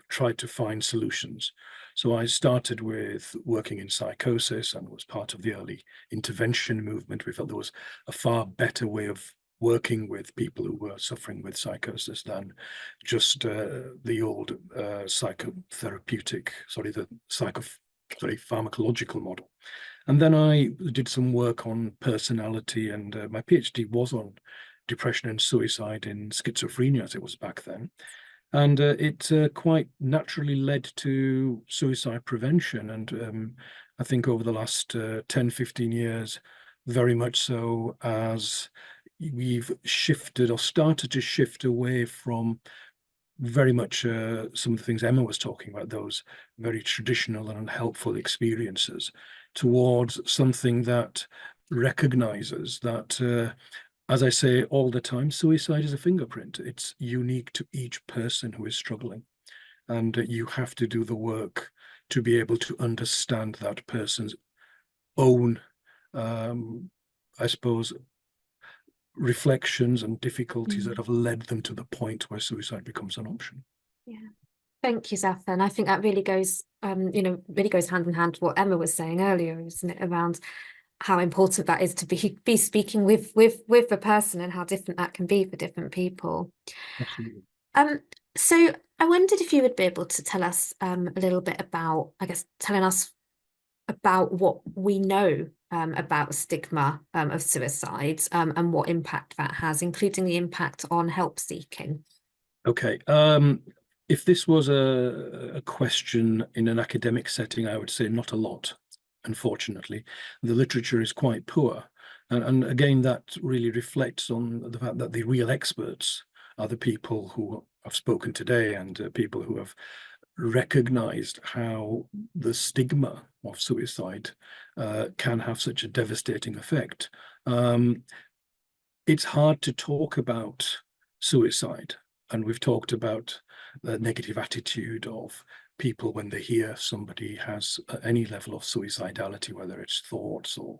tried to find solutions. So I started with working in psychosis and was part of the early intervention movement. We felt there was a far better way of working with people who were suffering with psychosis than just the old pharmacological model. And then I did some work on personality, and my PhD was on depression and suicide in schizophrenia, as it was back then. And it quite naturally led to suicide prevention. And I think over the last 10, 15 years, very much so, as we've shifted or started to shift away from very much some of the things Emma was talking about, those very traditional and unhelpful experiences, towards something that recognizes that, as I say all the time, suicide is a fingerprint. It's unique to each person who is struggling. And you have to do the work to be able to understand that person's own, I suppose, reflections and difficulties that have led them to the point where suicide becomes an option. Yeah. Thank you, Zaffer. And I think that really goes, really goes hand in hand with what Emma was saying earlier, isn't it, around how important that is to be speaking with the person, and how different that can be for different people. Absolutely. So I wondered if you would be able to tell us a little bit about, I guess, telling us about what we know about stigma of suicide and what impact that has, including the impact on help seeking. Okay. If this was a question in an academic setting, I would say not a lot, unfortunately. The literature is quite poor. And again, that really reflects on the fact that the real experts are the people who have spoken today and people who have recognized how the stigma of suicide can have such a devastating effect. It's hard to talk about suicide, and we've talked about the negative attitude of people when they hear somebody has any level of suicidality, whether it's thoughts or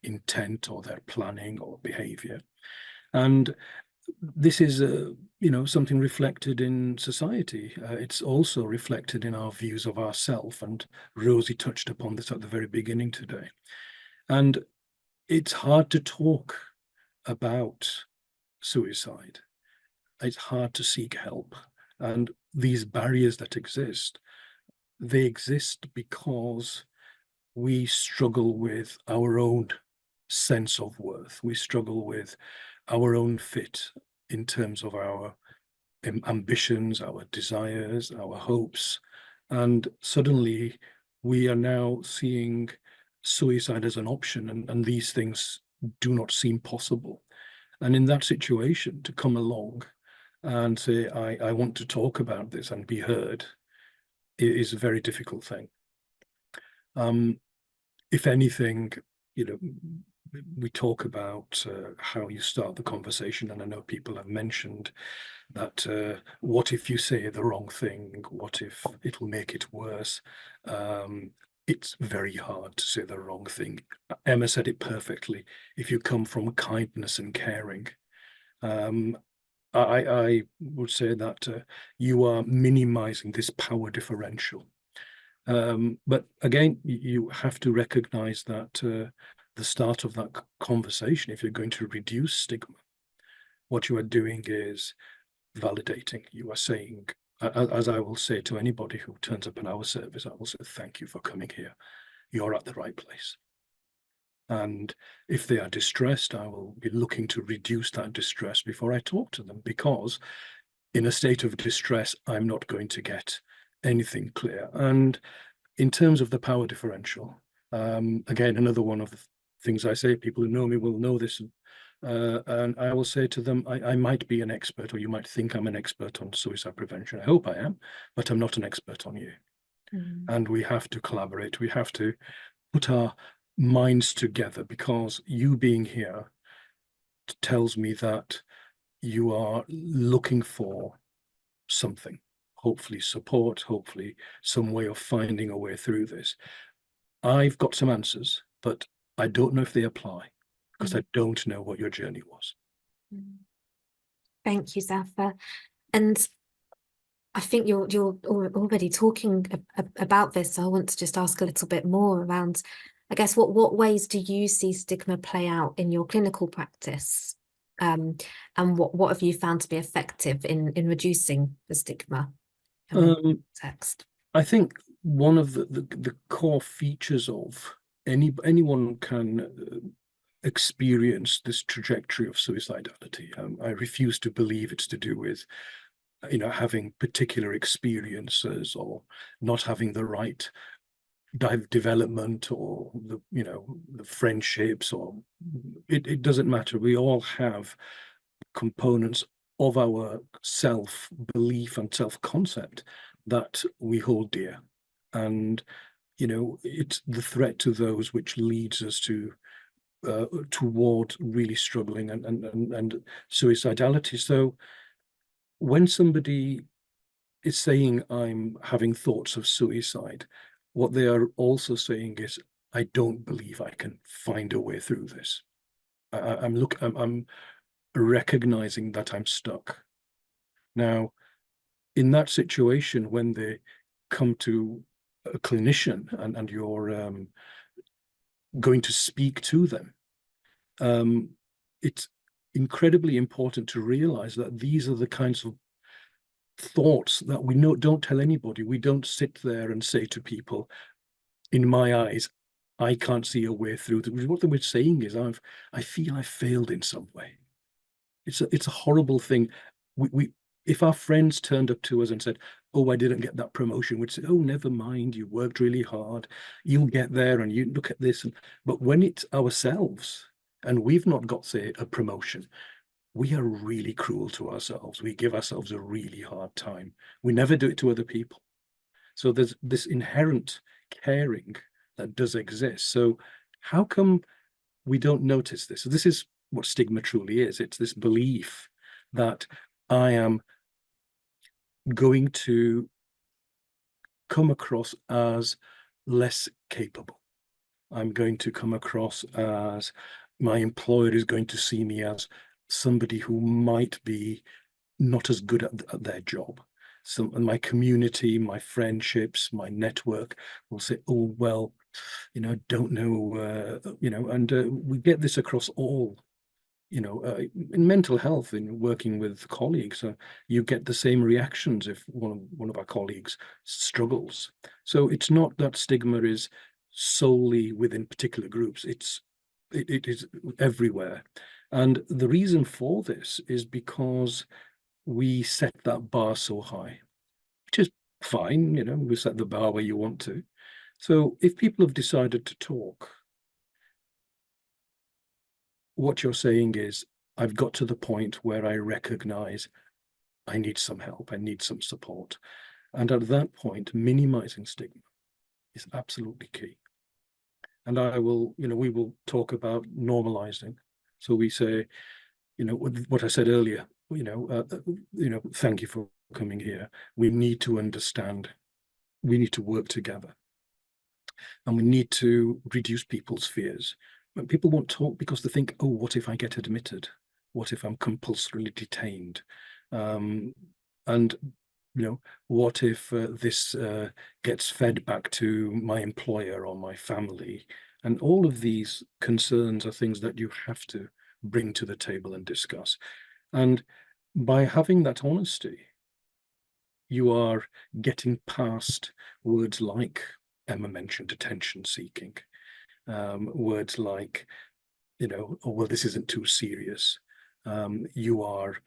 intent or their planning or behavior. And this is something reflected in society. It's also reflected in our views of ourselves, and Rosie touched upon this at the very beginning today. And it's hard to talk about suicide. It's hard to seek help, and these barriers that exist, they exist because we struggle with our own sense of worth. We struggle with our own fit in terms of our ambitions, our desires, our hopes. And suddenly we are now seeing suicide as an option, and these things do not seem possible. And in that situation, to come along and say, I want to talk about this and be heard, is a very difficult thing. If anything, we talk about how you start the conversation, and I know people have mentioned that what if you say the wrong thing? What if it will make it worse? It's very hard to say the wrong thing. Emma said it perfectly. If you come from kindness and caring, I would say that you are minimizing this power differential. But again, you have to recognize that the start of that conversation, if you're going to reduce stigma, what you are doing is validating. You are saying, as I will say to anybody who turns up in our service, I will say, thank you for coming here. You're at the right place. And if they are distressed, I will be looking to reduce that distress before I talk to them, because in a state of distress, I'm not going to get anything clear. And in terms of the power differential, again, another one of the things I say, people who know me will know this, and I will say to them, I might be an expert, or you might think I'm an expert on suicide prevention. I hope I am, but I'm not an expert on you. And we have to collaborate. We have to put our minds together, because you being here tells me that you are looking for something, hopefully support, hopefully some way of finding a way through this. I've got some answers, but I don't know if they apply, because I don't know what your journey was. Thank you, Zaffer. And I think you're already talking about this, so I want to just ask a little bit more around, I guess, what ways do you see stigma play out in your clinical practice? And what have you found to be effective in reducing the stigma context? I think one of the core features of anyone can experience this trajectory of suicidality. I refuse to believe it's to do with having particular experiences or not having the right development or the friendships, or it doesn't matter. We all have components of our self-belief and self-concept that we hold dear, and it's the threat to those which leads us to toward really struggling and suicidality. So when somebody is saying, I'm having thoughts of suicide, what they are also saying is, I don't believe I can find a way through this. I'm recognizing that I'm stuck. Now, in that situation, when they come to a clinician and you're going to speak to them, it's incredibly important to realize that these are the kinds of thoughts that we don't tell anybody. We don't sit there and say to people, in my eyes, I can't see a way through. What we're saying is, I feel I failed in some way. It's a horrible thing. If our friends turned up to us and said, oh, I didn't get that promotion, we'd say, oh, never mind, you worked really hard, you'll get there, and you look at this. But when it's ourselves and we've not got, say, a promotion, we are really cruel to ourselves. We give ourselves a really hard time. We never do it to other people. So there's this inherent caring that does exist. So how come we don't notice this? So this is what stigma truly is. It's this belief that I am going to come across as less capable. I'm going to come across as, my employer is going to see me as somebody who might be not as good at their job. And my community, my friendships, my network will say, oh, well, don't know, and we get this across all, in mental health, in working with colleagues, you get the same reactions if one of our colleagues struggles. So it's not that stigma is solely within particular groups. It is everywhere. And the reason for this is because we set that bar so high, which is fine, we set the bar where you want to. So if people have decided to talk, what you're saying is, I've got to the point where I recognize I need some help, I need some support. And at that point, minimizing stigma is absolutely key. And we will talk about normalizing. So we say, what I said earlier, thank you for coming here. We need to understand, we need to work together. And we need to reduce people's fears. But people won't talk because they think, oh, what if I get admitted? What if I'm compulsorily detained? And what if this gets fed back to my employer or my family? And all of these concerns are things that you have to bring to the table and discuss. And by having that honesty, you are getting past words like Emma mentioned, attention seeking, words like, oh, well, this isn't too serious. You are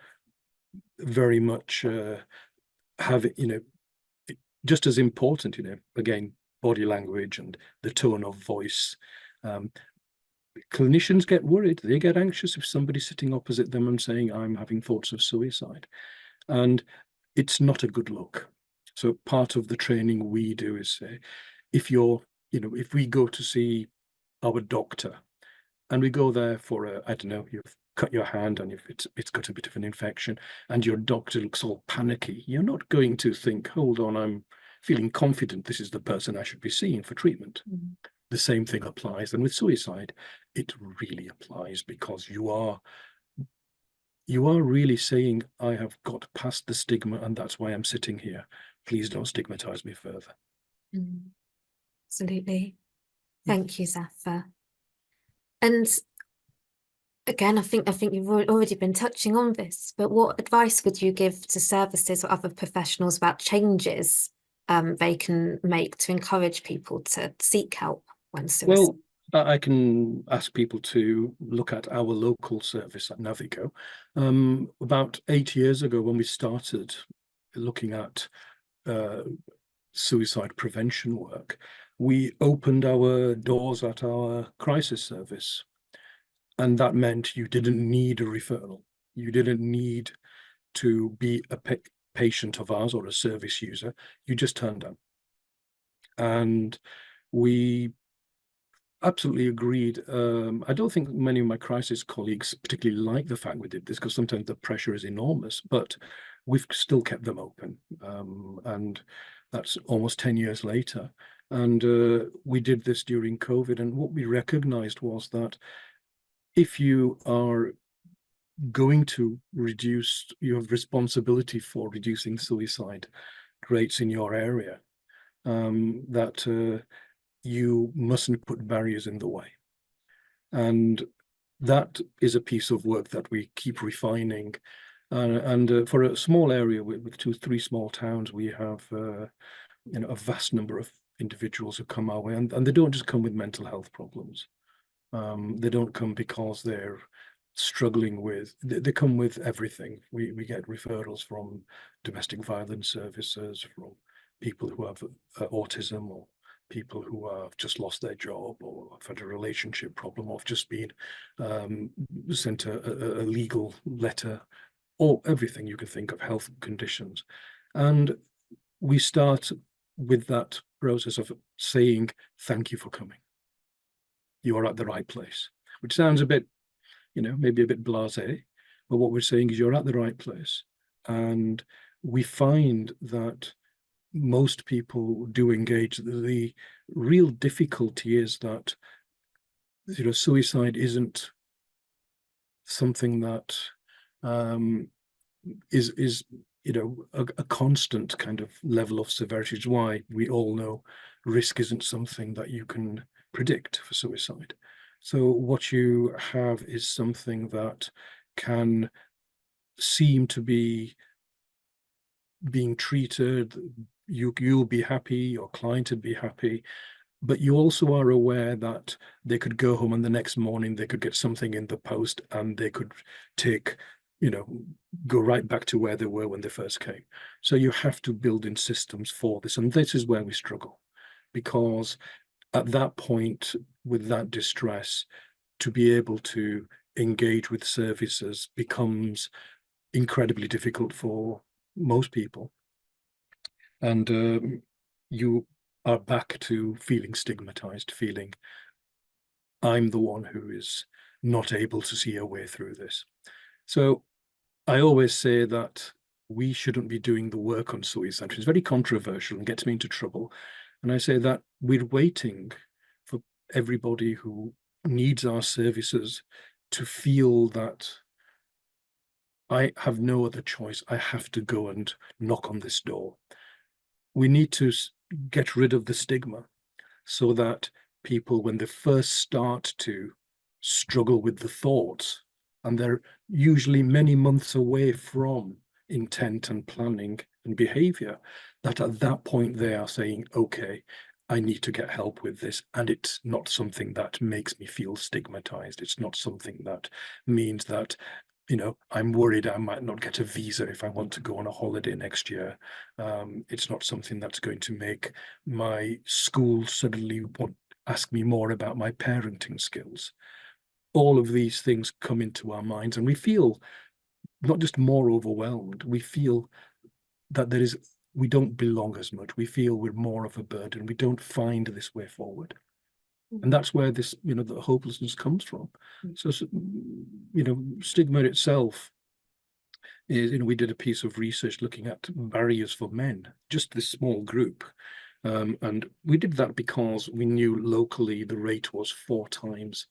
very much just as important, again, body language and the tone of voice. Clinicians get worried, they get anxious if somebody's sitting opposite them and saying, I'm having thoughts of suicide. And it's not a good look. So part of the training we do is say, if we go to see our doctor and we go there for I don't know, you've cut your hand and if it's got a bit of an infection and your doctor looks all panicky, you're not going to think, hold on, I'm feeling confident this is the person I should be seeing for treatment. Mm-hmm. The same thing applies. And with suicide, it really applies, because you are really saying, I have got past the stigma and that's why I'm sitting here. Please don't stigmatize me further. Mm. Absolutely. Thank you, Zaffer. And again, I think you've already been touching on this, but what advice would you give to services or other professionals about changes they can make to encourage people to seek help when suicide? Well, I can ask people to look at our local service at NAViGO. About 8 years ago, when we started looking at suicide prevention work, we opened our doors at our crisis service. And that meant you didn't need a referral. You didn't need to be a patient of ours or a service user. You just turned up. And we absolutely agreed. I don't think many of my crisis colleagues particularly like the fact we did this, because sometimes the pressure is enormous, but we've still kept them open. And that's almost 10 years later. And we did this during COVID. And what we recognized was that if you are going to reduce, you have responsibility for reducing suicide rates in your area, that you mustn't put barriers in the way. And that is a piece of work that we keep refining. And for a small area with 2-3 small towns, we have a vast number of individuals who come our way, and they don't just come with mental health problems. They don't come because they're struggling with, they come with everything. We get referrals from domestic violence services, from people who have autism, or people who have just lost their job, or have had a relationship problem, or have just been sent a legal letter, or everything you can think of, health conditions. And we start with that process of saying, thank you for coming. You are at the right place, which sounds a bit, maybe a bit blasé, but what we're saying is you're at the right place. And we find that most people do engage. The real difficulty is that, suicide isn't something that is a constant kind of level of severity. Which is why we all know risk isn't something that you can predict for suicide. So what you have is something that can seem to be being treated. You'll be happy, your client would be happy, but you also are aware that they could go home and the next morning they could get something in the post and they could go right back to where they were when they first came. So you have to build in systems for this. And this is where we struggle, because at that point, with that distress, to be able to engage with services becomes incredibly difficult for most people. And you are back to feeling stigmatized, feeling I'm the one who is not able to see a way through this. So I always say that we shouldn't be doing the work on suicide, which is very controversial and gets me into trouble. And I say that we're waiting for everybody who needs our services to feel that I have no other choice. I have to go and knock on this door. We need to get rid of the stigma so that people, when they first start to struggle with the thoughts, and they're usually many months away from intent and planning and behavior, that at that point they are saying, okay, I need to get help with this. And it's not something that makes me feel stigmatized. It's not something that means that, I'm worried I might not get a visa if I want to go on a holiday next year. It's not something that's going to make my school suddenly ask me more about my parenting skills. All of these things come into our minds, and we feel not just more overwhelmed, we feel that we don't belong as much. We feel we're more of a burden. We don't find this way forward. And that's where this, the hopelessness comes from. So, stigma itself is, we did a piece of research looking at barriers for men, just this small group. And we did that because we knew locally the rate was 4 times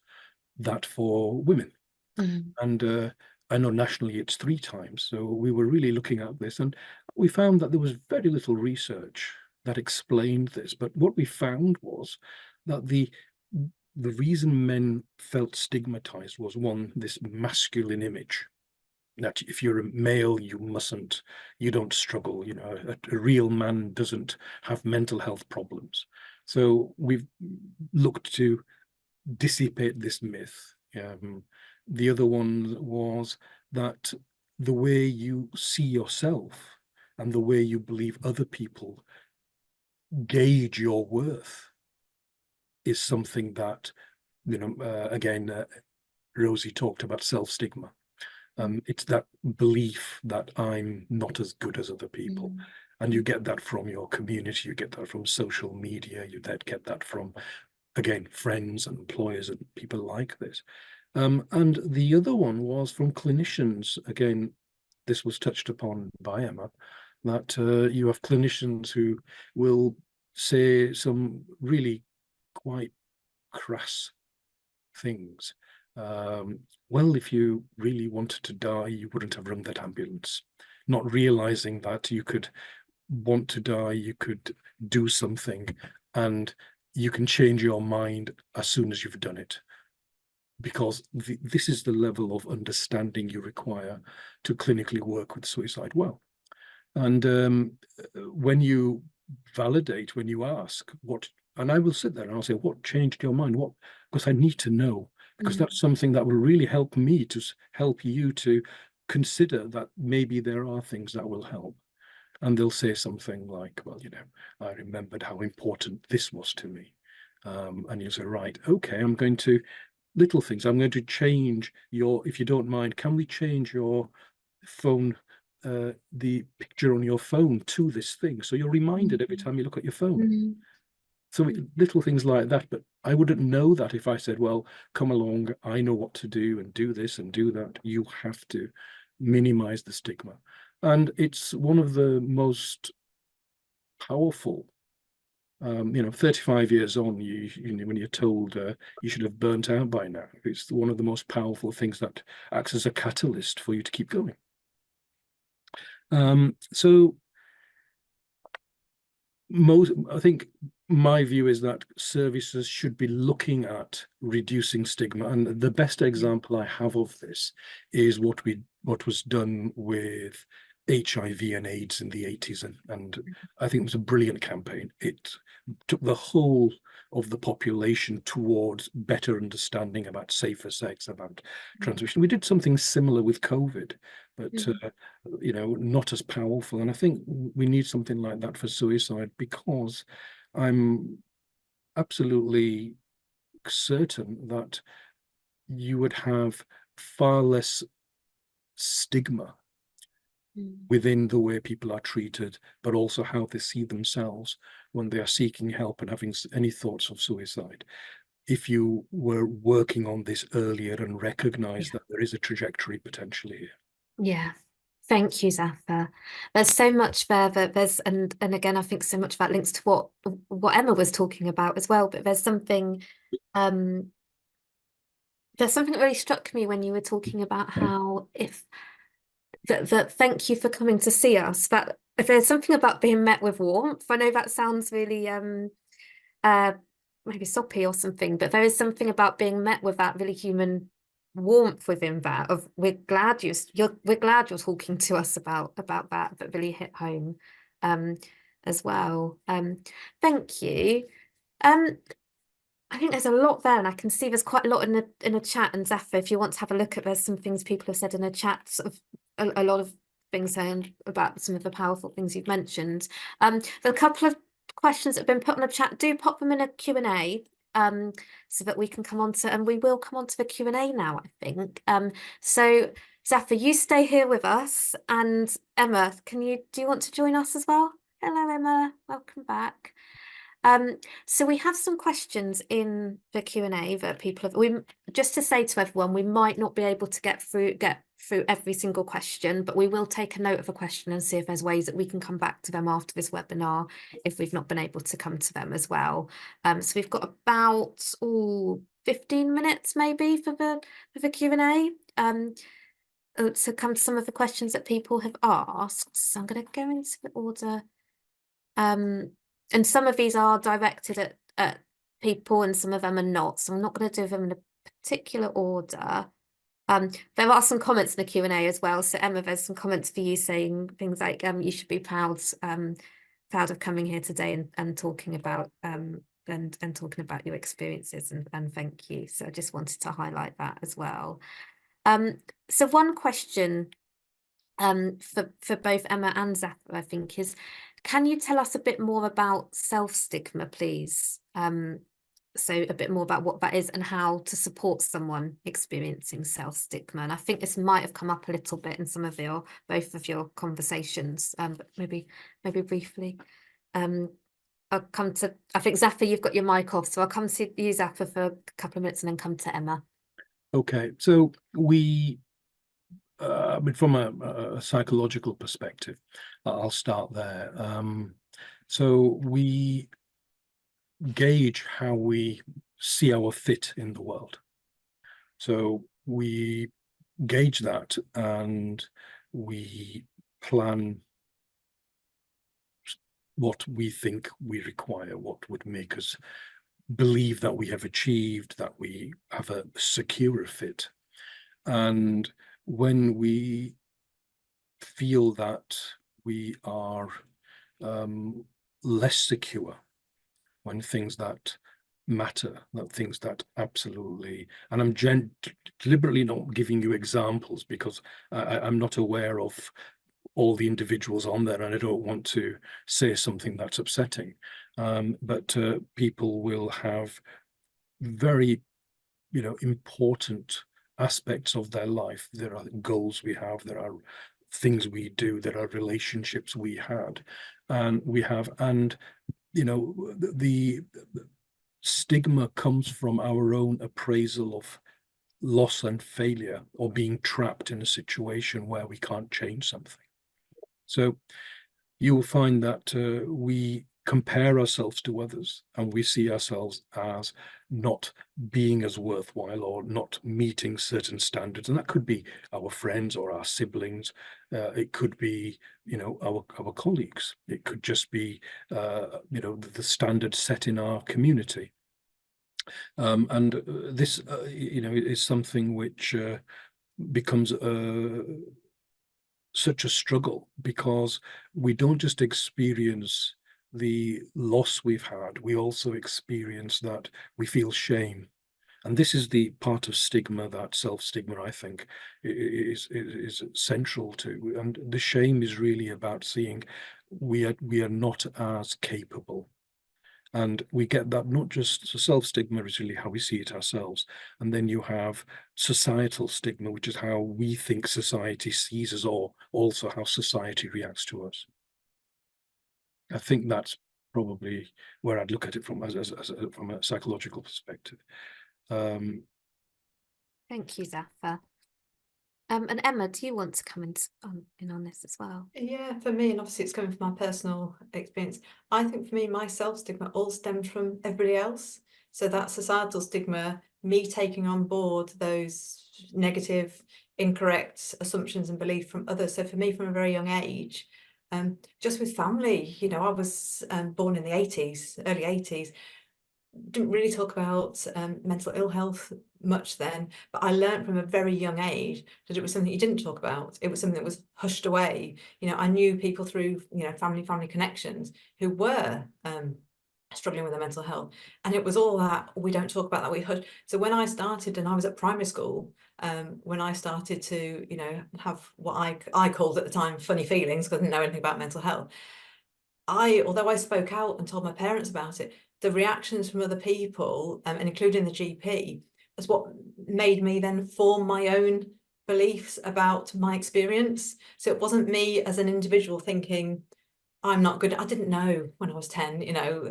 that for women. And I know nationally it's 3 times. So we were really looking at this, and we found that there was very little research that explained this. But what we found was that the reason men felt stigmatized was, one, this masculine image, that if you're a male, you don't struggle. A real man doesn't have mental health problems. So we've looked to dissipate this myth. The other one was that the way you see yourself and the way you believe other people gauge your worth is something that, again, Rosie talked about self-stigma. It's that belief that I'm not as good as other people. And you get that from your community, you get that from social media, you get that from, again, friends and employers and people like this. And the other one was from clinicians. Again, this was touched upon by Emma, that you have clinicians who will say some really quite crass things. Well, if you really wanted to die, you wouldn't have rung that ambulance, not realizing that you could want to die, you could do something, and you can change your mind as soon as you've done it. because this is the level of understanding you require to clinically work with suicide well. And when you validate, when you ask what, and I will sit there and I'll say, what changed your mind? What? Because I need to know, because that's something that will really help me to help you to consider that maybe there are things that will help. And they'll say something like, well, you know, I remembered how important this was to me. And you say, right, okay, I'm going to, little things, I'm going to change your, if you don't mind, can we change your phone, the picture on your phone to this thing, so you're reminded every time you look at your phone. So little things like that. But I wouldn't know that if I said, well, come along, I know what to do and do this and do that. You have to minimize the stigma. And it's one of the most powerful, 35 years on, you know, when you're told you should have burnt out by now, it's one of the most powerful things that acts as a catalyst for you to keep going. So I think my view is that services should be looking at reducing stigma, and the best example I have of this is what was done with HIV and AIDS in the 80s, and I think it was a brilliant campaign. It took the whole of the population towards better understanding about safer sex, about transmission. We did something similar with COVID, but you know, not as powerful. And I think we need something like that for suicide, because I'm absolutely certain that you would have far less stigma within the way people are treated, but also how they see themselves when they are seeking help and having any thoughts of suicide, if you were working on this earlier and recognize that there is a trajectory potentially here. Yeah. Thank you, Zaffer. There's so much there that there's, and again, I think so much of that links to what Emma was talking about as well. But there's something that really struck me when you were talking about how that thank you for coming to see us. That if there's something about being met with warmth, I know that sounds really maybe soppy or something, but there is something about being met with that really human warmth within that of we're glad you're talking to us about that really hit home as well. Thank you. I think there's a lot there, and I can see there's quite a lot in the chat. And Zaffer, if you want to have a look at, there's some things people have said in the chat, sort of a lot of things saying about some of the powerful things you've mentioned. There are a couple of questions that have been put on the chat. Do pop them in a Q&A so that we can come on to, and we will come on to the Q&A now, I think. So Zaffer, you stay here with us, and Emma, do you want to join us as well? Hello, Emma, welcome back. So we have some questions in the Q&A that people have. Just to say to everyone, we might not be able to get through every single question, but we will take a note of a question and see if there's ways that we can come back to them after this webinar if we've not been able to come to them as well. So we've got about 15 minutes maybe for the Q&A. To come to some of the questions that people have asked. So I'm going to go into the order. And some of these are directed at people and some of them are not. So I'm not going to do them in a particular order. There are some comments in the Q&A as well. So Emma, there's some comments for you saying things like you should be proud of coming here today and talking about and talking about your experiences, and thank you. So I just wanted to highlight that as well. So one question for both Emma and Zaffer, I think, is, can you tell us a bit more about self-stigma, please? So a bit more about what that is and how to support someone experiencing self-stigma. And I think this might have come up a little bit in some of both of your conversations, but maybe briefly. I'll come to, I think, Zaffer, you've got your mic off, so I'll come to you, Zaffer, for a couple of minutes and then come to Emma. Okay, so I mean, from a psychological perspective, I'll start there. So we gauge how we see our fit in the world. So we gauge that and we plan what we think we require, what would make us believe that we have achieved, that we have a secure fit. And when we feel that we are less secure, when things that matter, that things that absolutely, and I'm deliberately not giving you examples because I'm not aware of all the individuals on there, and I don't want to say something that's upsetting. But people will have very, important aspects of their life. There are goals we have, there are things we do, there are relationships we had, and the stigma comes from our own appraisal of loss and failure, or being trapped in a situation where we can't change something. So you will find that we compare ourselves to others, and we see ourselves as not being as worthwhile or not meeting certain standards. And that could be our friends or our siblings. It could be, our colleagues. It could just be, the standards set in our community. And this, is something which becomes such a struggle, because we don't just experience the loss we've had, we also experience that we feel shame. And this is the part of stigma, that self-stigma, I think, is central to. And the shame is really about seeing we are not as capable. And we get that not just self-stigma is really how we see it ourselves. And then you have societal stigma, which is how we think society sees us, or also how society reacts to us. I think that's probably where I'd look at it from from a psychological perspective. Thank you, Zaffer. And Emma, do you want to come in on this as well? Yeah, for me, and obviously it's coming from my personal experience, I think for me, my self-stigma all stemmed from everybody else. So that societal stigma, me taking on board those negative, incorrect assumptions and belief from others. So for me, from a very young age, just with family, I was born in the 80s, early 80s. Didn't really talk about mental ill health much then, but I learned from a very young age that it was something you didn't talk about. It was something that was hushed away. I knew people through family connections who were struggling with their mental health, and it was all that we don't talk about, that we hush. So when I started, and I was at primary school, when I started to have what I called at the time funny feelings, because I didn't know anything about mental health, although I spoke out and told my parents about it, the reactions from other people, and including the GP, is what made me then form my own beliefs about my experience. So it wasn't me as an individual thinking, I'm not good. I didn't know when I was 10,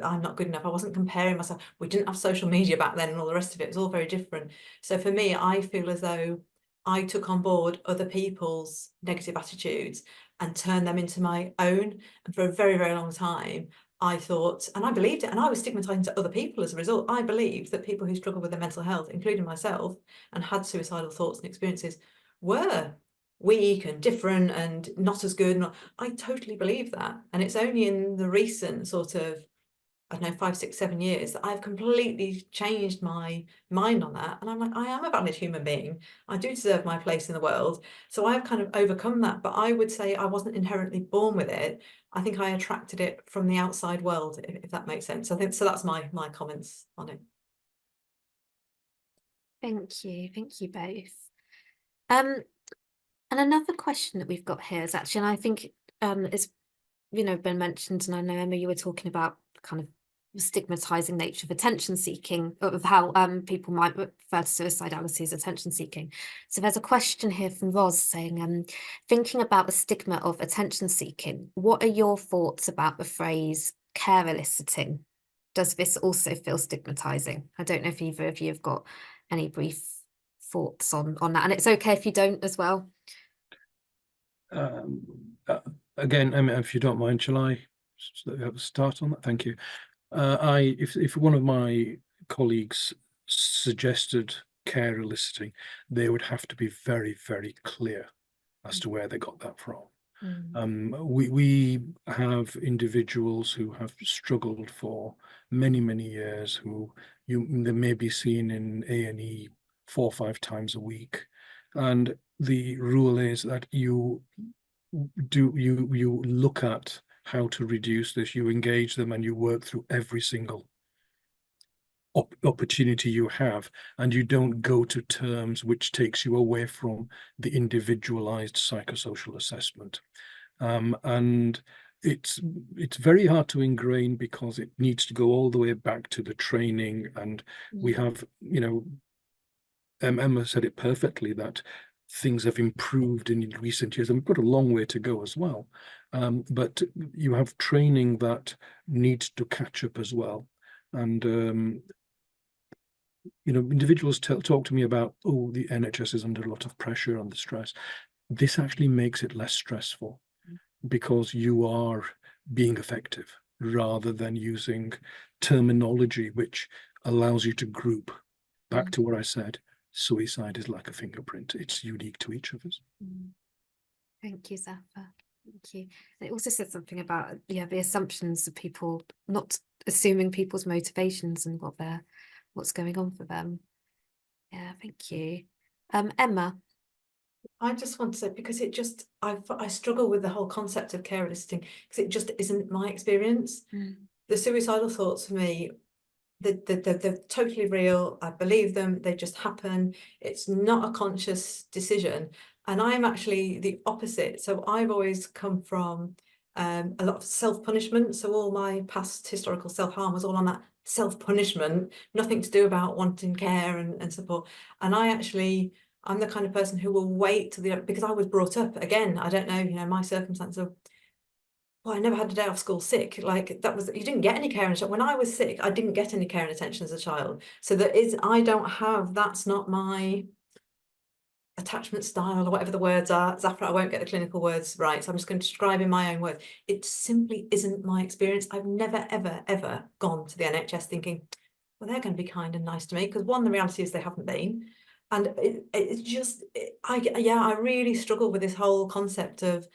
I'm not good enough. I wasn't comparing myself. We didn't have social media back then and all the rest of it. It was all very different. So for me, I feel as though I took on board other people's negative attitudes and turned them into my own. And for a very, very long time, I thought, and I believed it, and I was stigmatizing to other people as a result. I believed that people who struggled with their mental health, including myself, and had suicidal thoughts and experiences, were weak and different and not as good. I totally believe that. And it's only in the recent sort of, I don't know, 5, 6, 7 years that I've completely changed my mind on that. And I'm like, I am a valid human being. I do deserve my place in the world. So I've kind of overcome that. But I would say I wasn't inherently born with it. I think I attracted it from the outside world, if that makes sense. I think so. That's my comments on it. Thank you both. And another question that we've got here is actually, and I think it's been mentioned, and I know, Emma, you were talking about kind of stigmatizing nature of attention seeking, of how people might refer to suicidality as attention seeking. So there's a question here from Roz saying, thinking about the stigma of attention seeking, what are your thoughts about the phrase care eliciting? Does this also feel stigmatizing? I don't know if either of you have got any brief thoughts on that, and it's okay if you don't as well. Again, Emma, if you don't mind, shall I start on that? Thank you. If one of my colleagues suggested care eliciting, they would have to be very, very clear as to where they got that from. We have individuals who have struggled for many years, who they may be seen in A&E 4 or 5 times a week, and the rule is that you look at how to reduce this, you engage them, and you work through every single opportunity you have, and you don't go to terms which takes you away from the individualized psychosocial assessment. And it's very hard to ingrain, because it needs to go all the way back to the training. And we have, you know, Emma said it perfectly, that things have improved in recent years, and we've got a long way to go as well. But you have training that needs to catch up as well. And you know, individuals talk to me about, oh, the NHS is under a lot of pressure and the stress. This actually makes it less stressful, because you are being effective rather than using terminology which allows you to group. Back to what I said, suicide is like a fingerprint. It's unique to each of us. Thank you, Zaffer. Thank you. And it also said something about, yeah, the assumptions of people, not assuming people's motivations and what's going on for them. Yeah, thank you. Emma. I just want to say, because I struggle with the whole concept of care assisting, because it just isn't my experience. The suicidal thoughts for me, they're totally real. I believe them. They just happen. It's not a conscious decision. And I'm actually the opposite. So I've always come from a lot of self-punishment. So all my past historical self-harm was all on that self-punishment, nothing to do about wanting care and support. And I'm the kind of person who will wait till because I was brought up, again, I don't know, you know, my circumstance of, well, I never had a day off school sick. Like, that was, you didn't get any care and attention. When I was sick, I didn't get any care and attention as a child. So that's not my attachment style, or whatever the words are. Zaffer, I won't get the clinical words right, so I'm just going to describe in my own words. It simply isn't my experience. I've never, ever gone to the NHS thinking, well, they're going to be kind and nice to me, because one, the reality is they haven't been. And I really struggle with this whole concept of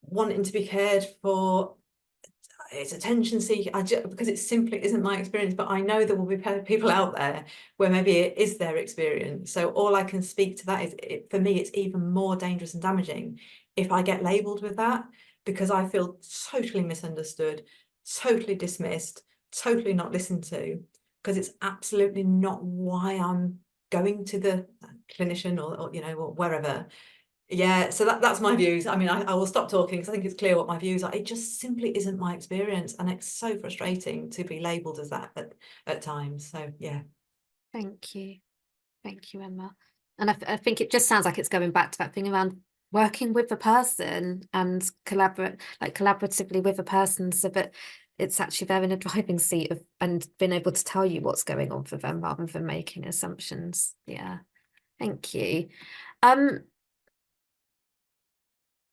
wanting to be cared for. It's attention seeking, because it simply isn't my experience. But I know there will be people out there where maybe it is their experience. So all I can speak to that is, for me, it's even more dangerous and damaging if I get labelled with that, because I feel totally misunderstood, totally dismissed, totally not listened to, because it's absolutely not why I'm going to the clinician or you know, or wherever. Yeah, so that's my views. I mean, I will stop talking, because I think it's clear what my views are. It just simply isn't my experience, and it's so frustrating to be labelled as that at times. So yeah. Thank you, Emma. And I think it just sounds like it's going back to that thing around working with the person and collaboratively with a person, so that it's actually they're in a driving seat of, and being able to tell you what's going on for them rather than making assumptions. Yeah, thank you.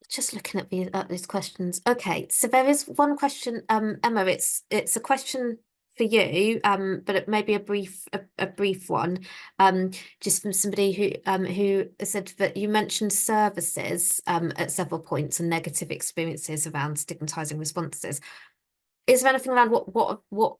Just looking at these questions. Okay, so there is one question, Emma. It's a question for you, but it may be a brief one, just from somebody who said that you mentioned services at several points and negative experiences around stigmatizing responses. Is there anything around what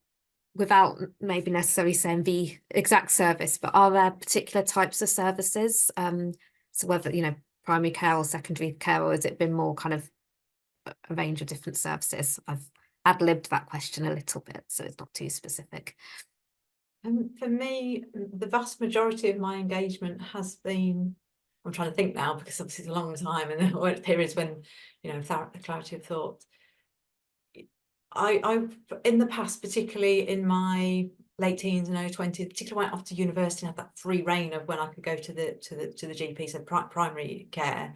without maybe necessarily saying the exact service, but are there particular types of services? So whether, you know, primary care or secondary care, or has it been more kind of a range of different services? I've ad-libbed that question a little bit, so it's not too specific. For me, the vast majority of my engagement has been, I'm trying to think now, because obviously it's a long time, and there were periods when, you know, clarity of thought. I in the past, particularly in my late teens and early 20s, particularly went off to university and had that free reign of when I could go to the GP, so primary care.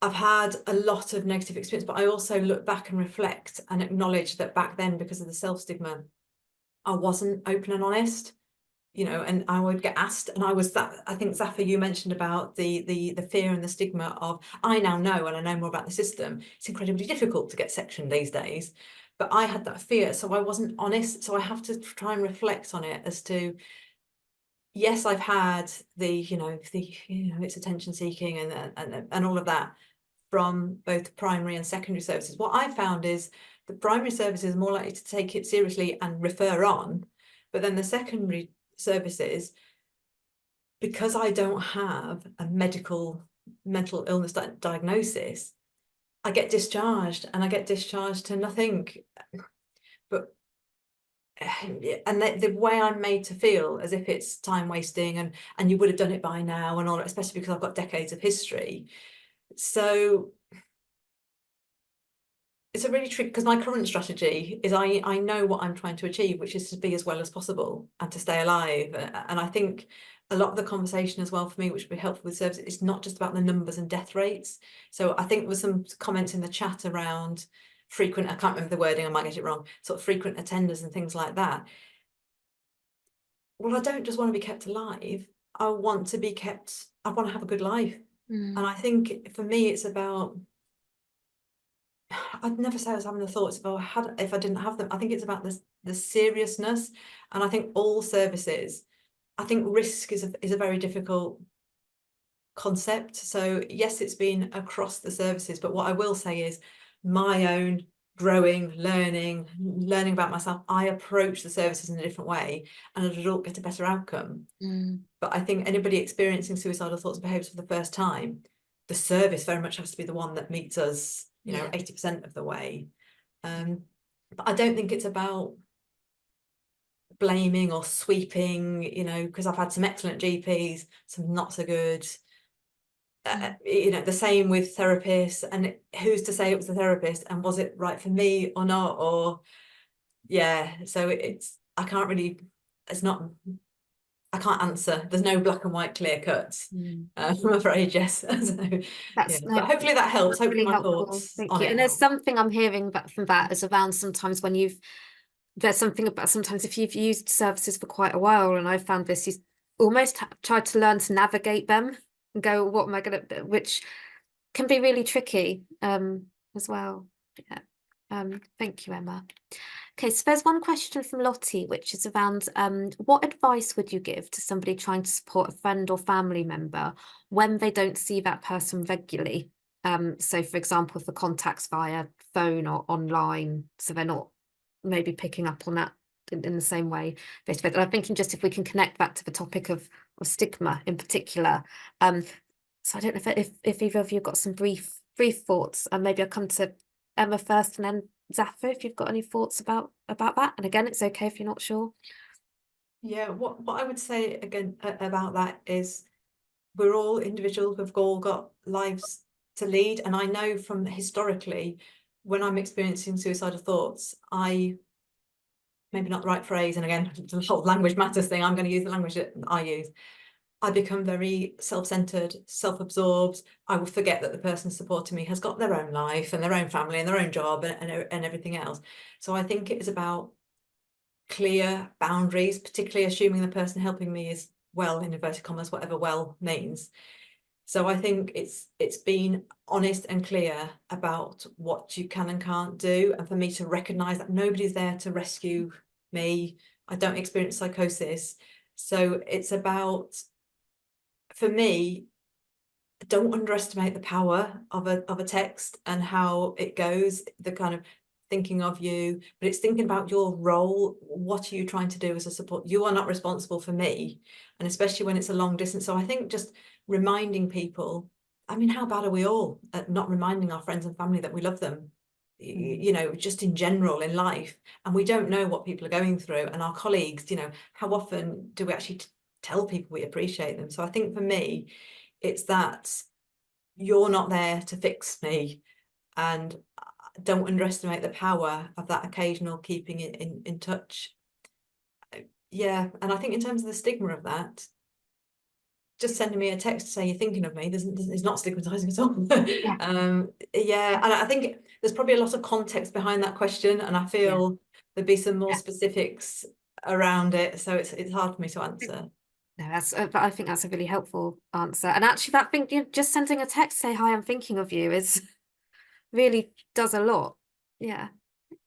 I've had a lot of negative experience, but I also look back and reflect and acknowledge that back then, because of the self-stigma, I wasn't open and honest, you know, and I would get asked, and I was that, I think, Zaffer, you mentioned about the fear and the stigma of, I now know, and I know more about the system, it's incredibly difficult to get sectioned these days. But I had that fear, so I wasn't honest. So I have to try and reflect on it as to, yes, I've had the, you know, it's attention seeking and all of that. from both primary and secondary services. What I found is the primary services are more likely to take it seriously and refer on, but then the secondary services, because I don't have a mental illness diagnosis, I get discharged, and I get discharged to nothing. But and the way I'm made to feel as if it's time wasting and you would have done it by now and all, especially because I've got decades of history. So it's a really tricky, because my current strategy is I know what I'm trying to achieve, which is to be as well as possible and to stay alive. And I think a lot of the conversation as well for me, which would be helpful with services, it's not just about the numbers and death rates. So I think there was some comments in the chat around frequent, I can't remember the wording, I might get it wrong, sort of frequent attenders and things like that. Well, I don't just want to be kept alive. I want to be kept, I want to have a good life. And I think for me, it's about, I'd never say I was having the thoughts if I didn't have them. I think it's about the seriousness. And I think all services, I think risk is a very difficult concept. So yes, it's been across the services, but what I will say is my own growing, learning about myself, I approach the services in a different way, and as a result get a better outcome. But I think anybody experiencing suicidal thoughts and behaviours for the first time, the service very much has to be the one that meets us, you know, 80% of the way. But I don't think it's about blaming or sweeping, you know, because I've had some excellent GPs, some not so good. You know, the same with therapists, and who's to say it was the therapist and was it right for me or not? Or so it's, I can't really, it's not, I can't answer. There's no black and white clear cuts. I'm afraid, Jess. So, but hopefully that helps. Hopefully really my helpful. thoughts Thank on you. it And there's help. something I'm hearing back from that is around sometimes when there's something about sometimes if you've used services for quite a while, and I found this, you almost tried to learn to navigate them and go, what am I going to, which can be really tricky as well. Thank you, Emma. Okay, so there's one question from Lottie, which is around what advice would you give to somebody trying to support a friend or family member when they don't see that person regularly? So for example, for contacts via phone or online, so they're not maybe picking up on that in the same way. And I'm thinking just if we can connect that to the topic of stigma in particular. So I don't know if either of you got some brief thoughts, and maybe I'll come to Emma first and then Zaffer, if you've got any thoughts about that. And again, it's okay if you're not sure. Yeah, what I would say again about that is we're all individuals, we've all got lives to lead. And I know from historically, when I'm experiencing suicidal thoughts, maybe not the right phrase, and again, the whole language matters thing, I'm going to use the language that I use. I become very self-centered, self-absorbed. I will forget that the person supporting me has got their own life and their own family and their own job and everything else. So I think it is about clear boundaries, particularly assuming the person helping me is well, in inverted commas, whatever well means. So I think it's been honest and clear about what you can and can't do, and for me to recognise that nobody's there to rescue me. I don't experience psychosis. So it's about, for me, don't underestimate the power of a text and how it goes, the kind of thinking of you, but it's thinking about your role. What are you trying to do as a support? You are not responsible for me, and especially when it's a long distance. So I think just reminding people, I mean, how bad are we all at not reminding our friends and family that we love them? You know, just in general in life, and we don't know what people are going through, and our colleagues, you know, how often do we actually tell people we appreciate them? So I think for me, it's that you're not there to fix me, and don't underestimate the power of that occasional keeping in touch. Yeah, and I think in terms of the stigma of that, just sending me a text to say you're thinking of me, it's not stigmatizing at all. Yeah, and I think there's probably a lot of context behind that question, and I feel there'd be some more specifics around it, so it's hard for me to answer. No, but I think that's a really helpful answer. And actually, that thing, just sending a text, say hi, I'm thinking of you, is really does a lot. Yeah.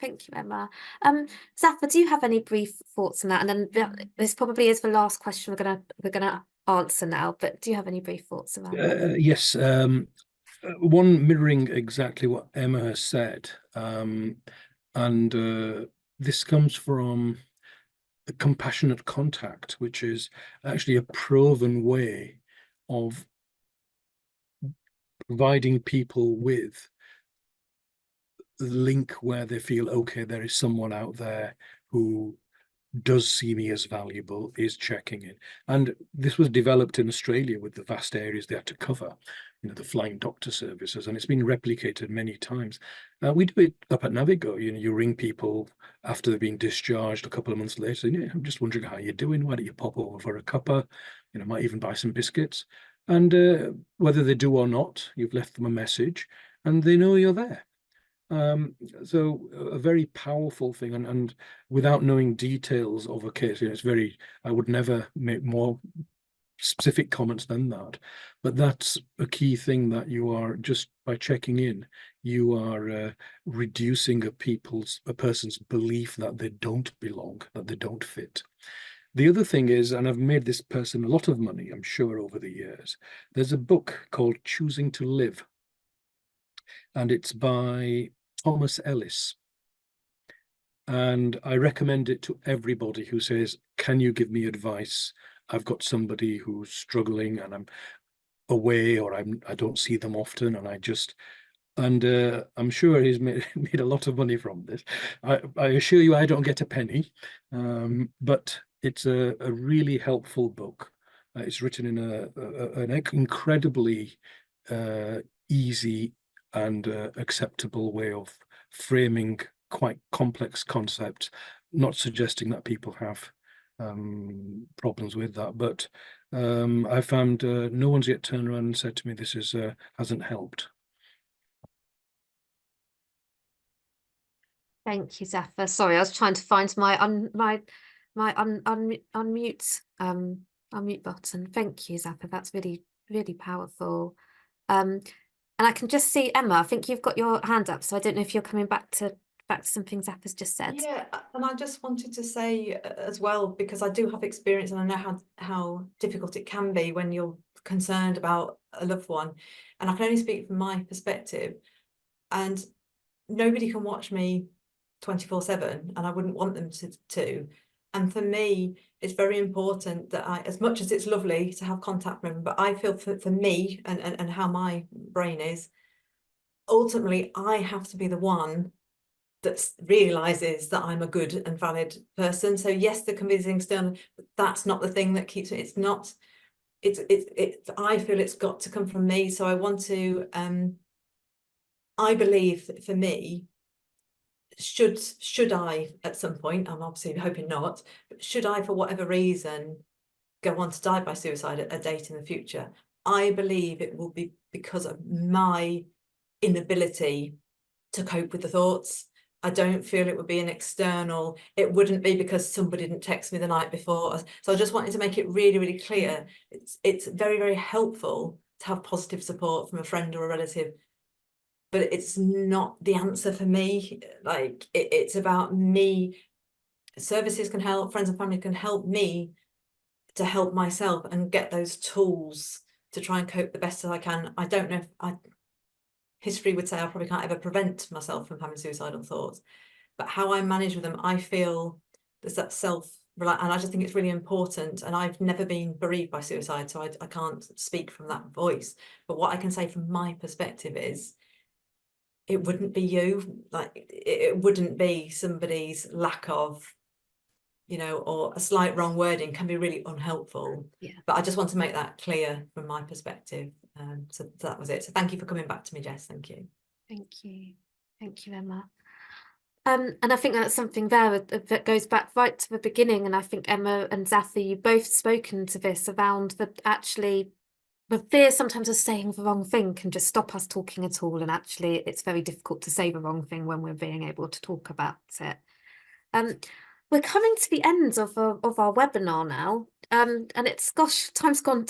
Thank you, Emma. Zaffer, do you have any brief thoughts on that? And then this probably is the last question we're gonna answer now, but do you have any brief thoughts around that? Yes. One mirroring exactly what Emma has said, and this comes from a compassionate contact, which is actually a proven way of providing people with the link where they feel, okay, there is someone out there who does see me as valuable, is checking in. And this was developed in Australia with the vast areas they had to cover, the flying doctor services, and it's been replicated many times. We do it up at NAViGO. You ring people after they've been discharged a couple of months later, and I'm just wondering how you're doing. Why don't you pop over for a cuppa? Might even buy some biscuits. And whether they do or not, you've left them a message and they know you're there. So a very powerful thing, and without knowing details of a case, I would never make more specific comments than that, but that's a key thing, that you are, just by checking in, you are reducing a person's belief that they don't belong, that they don't fit. The other thing is, and I've made this person a lot of money, I'm sure, over the years, there's a book called Choosing to Live, and it's by Rosie Ellis. And I recommend it to everybody who says, can you give me advice? I've got somebody who's struggling and I'm away, or I don't see them often, and I'm sure he's made a lot of money from this. I assure you I don't get a penny, but it's a really helpful book. It's written in an incredibly easy and acceptable way of framing quite complex concepts, not suggesting that people have problems with that, but I found no one's yet turned around and said to me this hasn't helped. Thank you, Zaffer. Sorry, I was trying to find my unmute button. Thank you, Zaffer. That's really, really powerful. And I can just see Emma, I think you've got your hand up, so I don't know if you're coming back to something Zaffer's just said. Yeah, and I just wanted to say as well, because I do have experience and I know how difficult it can be when you're concerned about a loved one, and I can only speak from my perspective, and nobody can watch me 24/7, and I wouldn't want them to. And for me, it's very important that as much as it's lovely to have contact with them, but I feel for me and how my brain is, ultimately I have to be the one that realizes that I'm a good and valid person. So yes, there can be things done, but that's not the thing that keeps me. It's not. I feel it's got to come from me. So I want to. I believe that for me, should I at some point, I'm obviously hoping not, but should I, for whatever reason, go on to die by suicide at a date in the future, I believe it will be because of my inability to cope with the thoughts. I don't feel it would be an external, it wouldn't be because somebody didn't text me the night before. So I just wanted to make it really, really clear. It's very, very helpful to have positive support from a friend or a relative, but it's not the answer for me. Like it's about me. Services can help, friends and family can help me to help myself and get those tools to try and cope the best that I can. I don't know if history would say I probably can't ever prevent myself from having suicidal thoughts, but how I manage with them, I feel there's that and I just think it's really important. And I've never been bereaved by suicide, so I can't speak from that voice. But what I can say from my perspective is, it wouldn't be you, like it wouldn't be somebody's lack of, or a slight wrong wording can be really unhelpful. Yeah. But I just want to make that clear from my perspective. So that was it. So thank you for coming back to me, Jess. Thank you. Thank you. Thank you, Emma. And I think that's something there that goes back right to the beginning. And I think Emma and Zaffer, you both spoken to this around the fear sometimes of saying the wrong thing can just stop us talking at all. And actually, it's very difficult to say the wrong thing when we're being able to talk about it. We're coming to the end of our webinar now. And it's, gosh, time's gone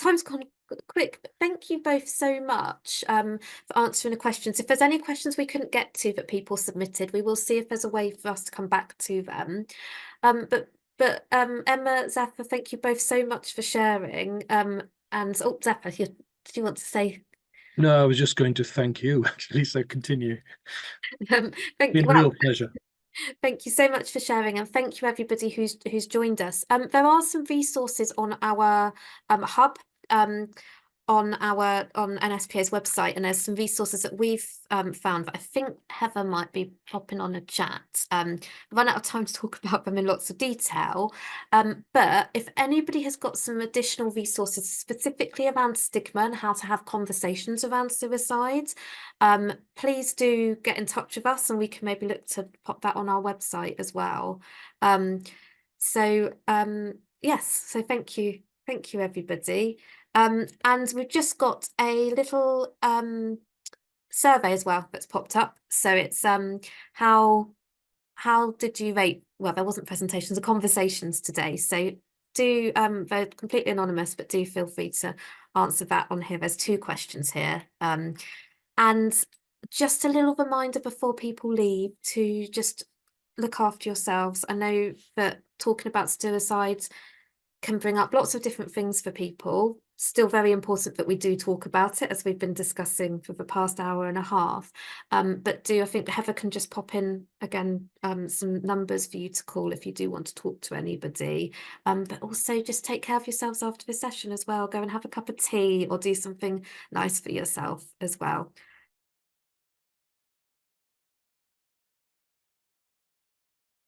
quick. But thank you both so much for answering the questions. If there's any questions we couldn't get to that people submitted, we will see if there's a way for us to come back to them. But Emma, Zaffer, thank you both so much for sharing. And Zaffer, do you want to say? No, I was just going to thank you, actually, so continue. Thank Been you. a real Well, pleasure. thank you so much for sharing, and thank you everybody who's joined us. There are some resources on our hub on NSPA's website, and there's some resources that we've found that I think Heather might be popping on a chat. I've run out of time to talk about them in lots of detail, but if anybody has got some additional resources specifically around stigma and how to have conversations around suicide, please do get in touch with us, and we can maybe look to pop that on our website as well. Yes, so thank you everybody. And we've just got a little survey as well that's popped up. So it's how did you rate, well, there wasn't presentations or conversations today, so do they're completely anonymous, but do feel free to answer that on here. There's 2 questions here, and just a little reminder before people leave to just look after yourselves. I know that talking about suicide can bring up lots of different things for people. Still very important that we do talk about it, as we've been discussing for the past hour and a half. But I think Heather can just pop in again some numbers for you to call if you do want to talk to anybody. But also just take care of yourselves after the session as well. Go and have a cup of tea or do something nice for yourself as well.